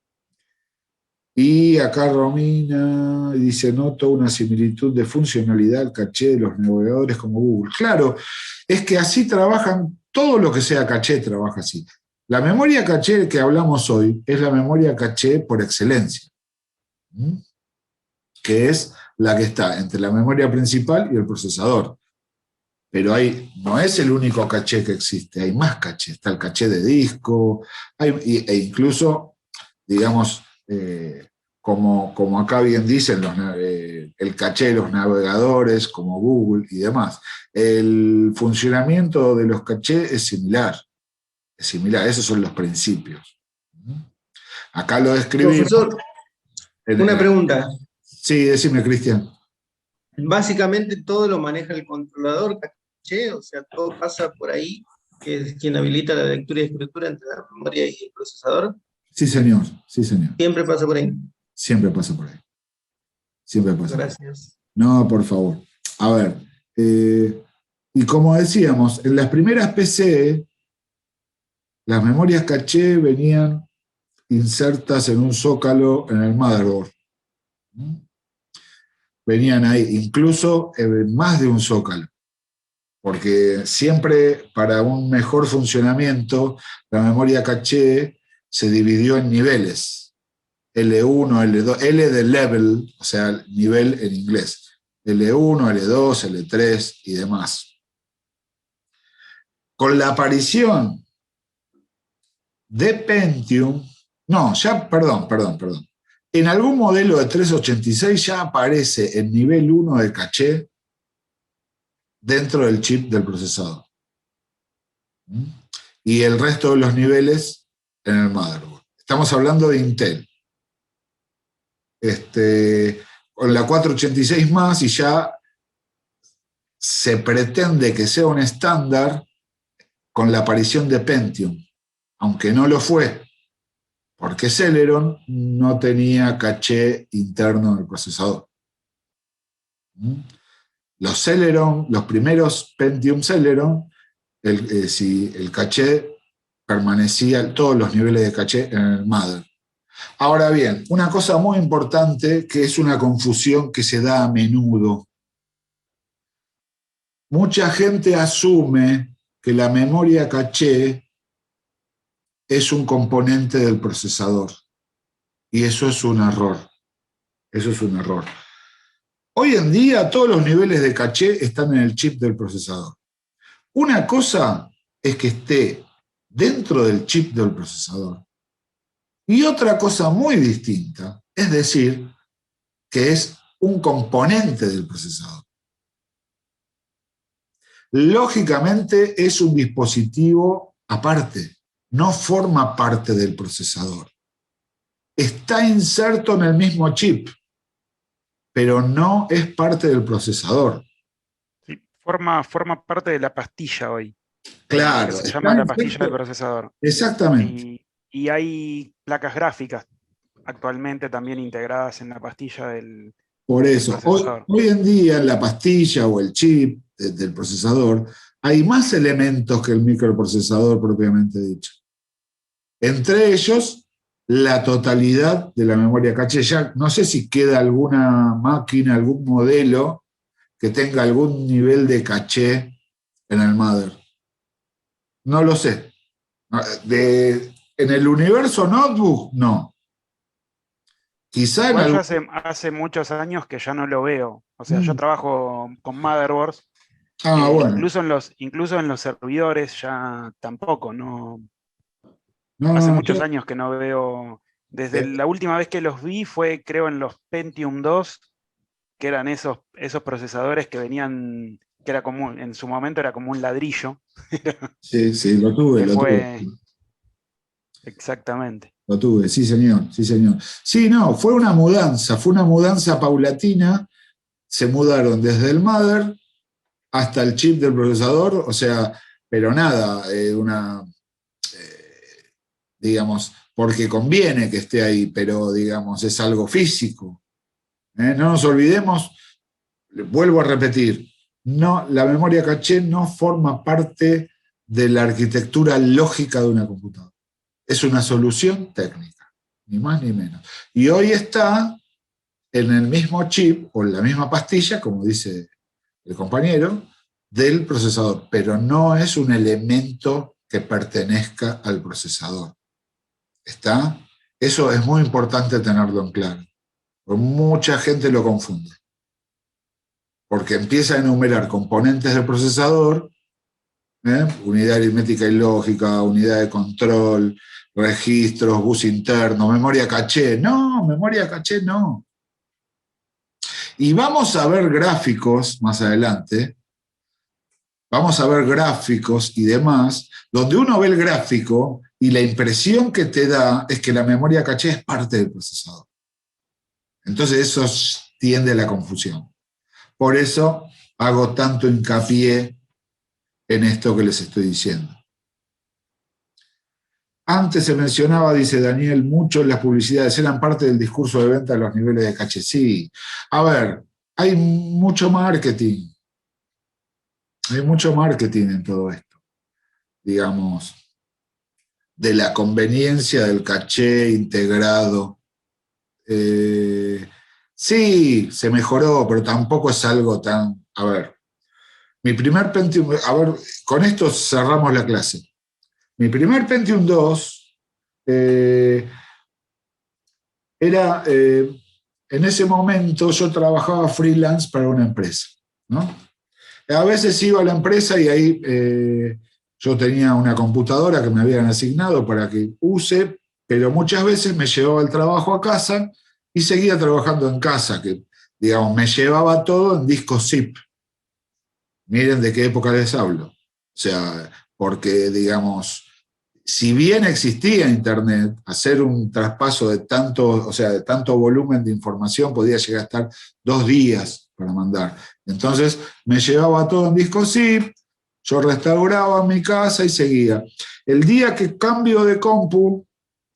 Y acá Romina dice, noto una similitud de funcionalidad al caché de los navegadores como Google. Claro, es que así trabajan, todo lo que sea caché trabaja así. La memoria caché que hablamos hoy es la memoria caché por excelencia, que es la que está entre la memoria principal y el procesador. Pero no es el único caché que existe, hay más caché. Está el caché de disco, e incluso, digamos, como acá bien dicen, el caché de los navegadores, como Google y demás. El funcionamiento de los cachés es similar. Esos son los principios. Acá lo describimos. Profesor, una pregunta. Sí, decime, Cristian. Básicamente todo lo maneja el controlador caché, o sea, todo pasa por ahí, que es quien habilita la lectura y escritura entre la memoria y el procesador. Sí, señor. Sí, señor. Siempre pasa por ahí. Siempre pasa por ahí. Siempre pasa. Gracias. No, por favor. A ver, y como decíamos, en las primeras PC, las memorias caché venían insertas en un zócalo en el motherboard. Venían ahí, incluso en más de un zócalo, porque siempre para un mejor funcionamiento, la memoria caché se dividió en niveles. L1, L2, L de level, o sea, nivel en inglés. L1, L2, L3 y demás. Con la aparición de Pentium, perdón. En algún modelo de 386 ya aparece el nivel 1 de caché dentro del chip del procesador. Y el resto de los niveles en el motherboard. Estamos hablando de Intel. Con la 486 más, y ya se pretende que sea un estándar con la aparición de Pentium, aunque no lo fue, porque Celeron no tenía caché interno del procesador. Los primeros Pentium Celeron, el caché permanecía, todos los niveles de caché en el mother. Ahora bien, una cosa muy importante que es una confusión que se da a menudo. Mucha gente asume que la memoria caché es un componente del procesador. Y eso es un error. Eso es un error. Hoy en día todos los niveles de caché están en el chip del procesador. Una cosa es que esté dentro del chip del procesador. Y otra cosa muy distinta, es decir, que es un componente del procesador. Lógicamente es un dispositivo aparte, no forma parte del procesador. Está inserto en el mismo chip, pero no es parte del procesador. Sí, forma parte de la pastilla hoy. Claro. Se llama la pastilla del procesador. Exactamente. Y hay placas gráficas actualmente también integradas en la pastilla del Por eso, hoy en día en la pastilla o el chip del procesador hay más elementos que el microprocesador propiamente dicho. Entre ellos, la totalidad de la memoria caché. Ya no sé si queda alguna máquina, algún modelo que tenga algún nivel de caché en el mother. No lo sé. En el universo notebook, no. Quizá en Igual yo hace muchos años que ya no lo veo. O sea, yo trabajo con motherboards. Bueno. Incluso en los servidores ya tampoco, hace muchos años que no veo. Desde la última vez que los vi fue, creo, en los Pentium 2, que eran esos procesadores que venían, que era como, en su momento era como un ladrillo. Sí, lo tuve. Exactamente. Lo tuve, sí señor. Sí, no, fue una mudanza paulatina. Se mudaron desde el mother hasta el chip del procesador, o sea, pero nada, digamos, porque conviene que esté ahí, pero digamos, es algo físico. No nos olvidemos, vuelvo a repetir, no, la memoria caché no forma parte de la arquitectura lógica de una computadora. Es una solución técnica, ni más ni menos. Y hoy está en el mismo chip o en la misma pastilla, como dice el compañero, del procesador, pero no es un elemento que pertenezca al procesador. ¿Está? Eso es muy importante tenerlo en claro, porque mucha gente lo confunde. porque empieza a enumerar componentes del procesador, unidad aritmética y lógica, unidad de control, registros, bus interno, memoria caché. No, memoria caché no. Y vamos a ver gráficos más adelante, vamos a ver gráficos y demás, donde uno ve el gráfico y la impresión que te da es que la memoria caché es parte del procesador. Entonces eso tiende a la confusión. Por eso hago tanto hincapié en esto que les estoy diciendo. Antes se mencionaba, dice Daniel, mucho las publicidades eran parte del discurso de venta de los niveles de caché. Sí, a ver, hay mucho marketing. Hay mucho marketing en todo esto. Digamos, de la conveniencia del caché integrado. Sí, se mejoró, pero tampoco es algo tan... A ver, mi primer Pentium... A ver, con esto cerramos la clase. Mi primer Pentium 2 era... en ese momento yo trabajaba freelance para una empresa, ¿no? A veces iba a la empresa y ahí yo tenía una computadora que me habían asignado para que use, pero muchas veces me llevaba el trabajo a casa y seguía trabajando en casa, que, digamos, me llevaba todo en discos zip. Miren de qué época les hablo. O sea, porque, digamos, si bien existía Internet, hacer un traspaso de tanto, o sea, de tanto volumen de información podía llegar a estar 2 días para mandar. Entonces me llevaba todo en disco zip, yo restauraba mi casa y seguía. El día que cambio de compu,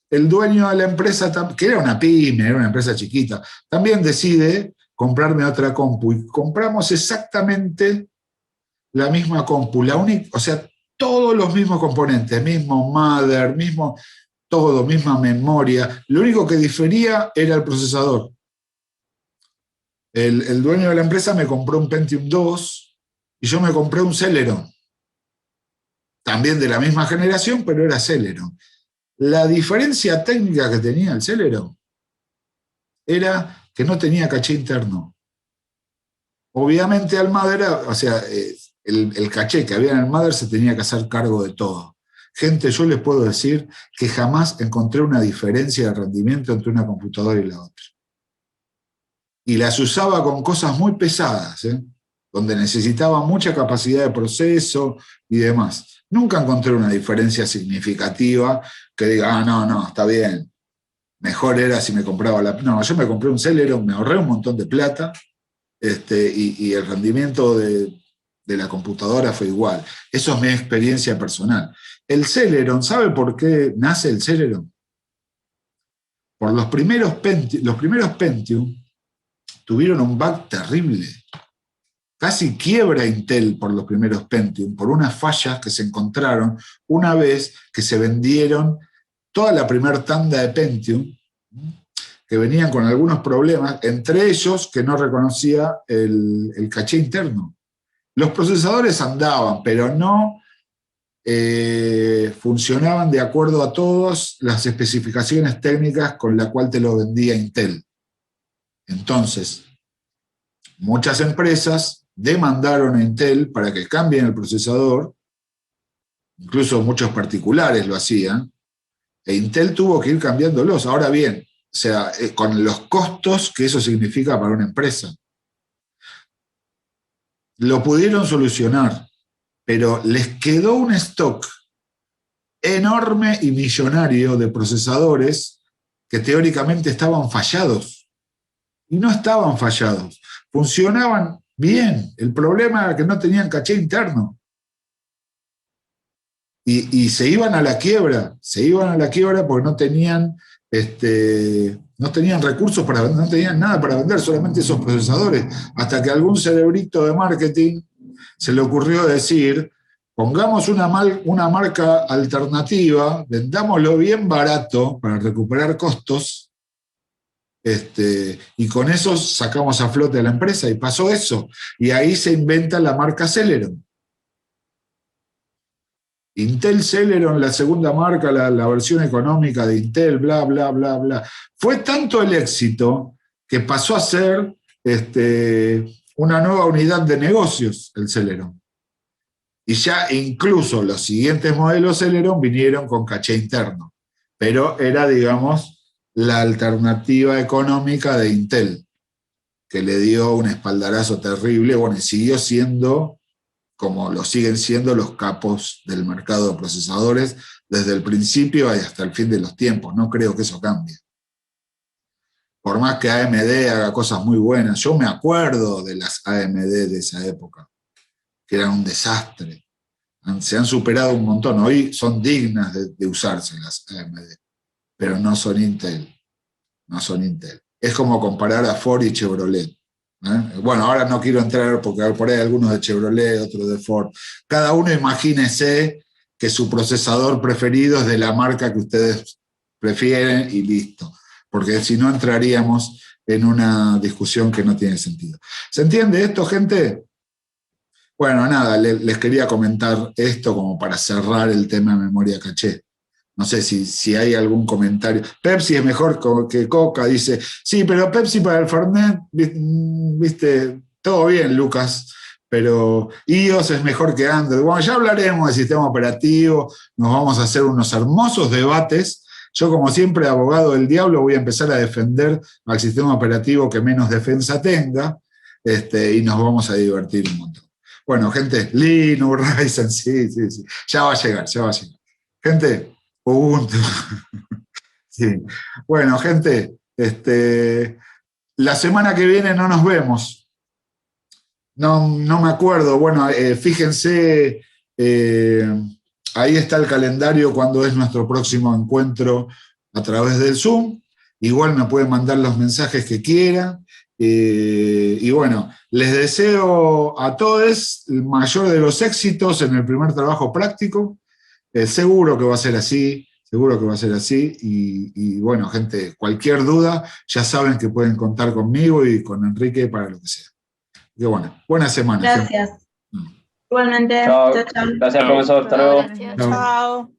el dueño de la empresa, que era una pyme, era una empresa chiquita, también decide comprarme otra compu. Y compramos exactamente la misma compu, o sea, todos los mismos componentes, mismo mother, mismo todo, misma memoria. Lo único que difería era el procesador. El dueño de la empresa me compró un Pentium 2 y yo me compré un Celeron. También de la misma generación, pero era Celeron. La diferencia técnica que tenía el Celeron era que no tenía caché interno. Obviamente al mother, o sea, el caché que había en el mother se tenía que hacer cargo de todo. Gente, yo les puedo decir que jamás encontré una diferencia de rendimiento entre una computadora y la otra. Y las usaba con cosas muy pesadas, donde necesitaba mucha capacidad de proceso y demás. Nunca encontré una diferencia significativa que diga, no, está bien, mejor era si me compraba la... No, yo me compré un Celeron, me ahorré un montón de plata, y el rendimiento de la computadora fue igual. Eso es mi experiencia personal. El Celeron, ¿sabe por qué nace el Celeron? Por los primeros Pentium tuvieron un bug terrible. Casi quiebra Intel por los primeros Pentium, por unas fallas que se encontraron una vez que se vendieron toda la primera tanda de Pentium, que venían con algunos problemas, entre ellos que no reconocía el caché interno. Los procesadores andaban, pero no funcionaban de acuerdo a todas las especificaciones técnicas con las cuales te lo vendía Intel. Entonces, muchas empresas demandaron a Intel para que cambien el procesador, incluso muchos particulares lo hacían, e Intel tuvo que ir cambiándolos. Ahora bien, o sea, con los costos que eso significa para una empresa. Lo pudieron solucionar, pero les quedó un stock enorme y millonario de procesadores que teóricamente estaban fallados. Y no estaban fallados, funcionaban bien. El problema era que no tenían caché interno. Y se iban a la quiebra porque no tenían recursos no tenían nada para vender, solamente esos procesadores, hasta que algún cerebrito de marketing se le ocurrió decir, pongamos una marca alternativa, vendámoslo bien barato para recuperar costos, y con eso sacamos a flote a la empresa, y pasó eso, y ahí se inventa la marca Celeron. Intel Celeron, la segunda marca, la versión económica de Intel, bla, bla, bla, bla. Fue tanto el éxito que pasó a ser una nueva unidad de negocios, el Celeron. Y ya incluso los siguientes modelos Celeron vinieron con caché interno, pero era, digamos, la alternativa económica de Intel, que le dio un espaldarazo terrible, bueno, y siguió siendo, como lo siguen siendo los capos del mercado de procesadores desde el principio y hasta el fin de los tiempos. No creo que eso cambie. Por más que AMD haga cosas muy buenas, yo me acuerdo de las AMD de esa época, que eran un desastre. Se han superado un montón. Hoy son dignas de usarse las AMD, pero no son Intel. No son Intel. Es como comparar a Ford y Chevrolet. Bueno, ahora no quiero entrar porque por ahí hay algunos de Chevrolet, otros de Ford. Cada uno imagínese que su procesador preferido es de la marca que ustedes prefieren y listo. Porque si no entraríamos en una discusión que no tiene sentido. ¿Se entiende esto, gente? Bueno, nada, les quería comentar esto como para cerrar el tema de memoria caché. No sé si hay algún comentario. Pepsi es mejor que Coca, dice. Sí, pero Pepsi para el Fernet, viste, todo bien, Lucas, pero iOS es mejor que Android. Bueno, ya hablaremos del sistema operativo, nos vamos a hacer unos hermosos debates. Yo, como siempre, abogado del diablo, voy a empezar a defender al sistema operativo que menos defensa tenga, y nos vamos a divertir un montón. Bueno, gente, Linux, Ryzen, sí. Ya va a llegar. Gente, Ubuntu. Sí. Bueno, gente, la semana que viene no nos vemos. No me acuerdo. Bueno, fíjense, ahí está el calendario cuando es nuestro próximo encuentro a través del Zoom. Igual me pueden mandar los mensajes que quieran. Y bueno, les deseo a todos el mayor de los éxitos en el primer trabajo práctico. Seguro que va a ser así, y bueno, gente, cualquier duda, ya saben que pueden contar conmigo y con Enrique para lo que sea. Y bueno, buena semana. Gracias. Gente. Igualmente. Chao. Chao, chao. Gracias, profesor. Hasta luego. Chao.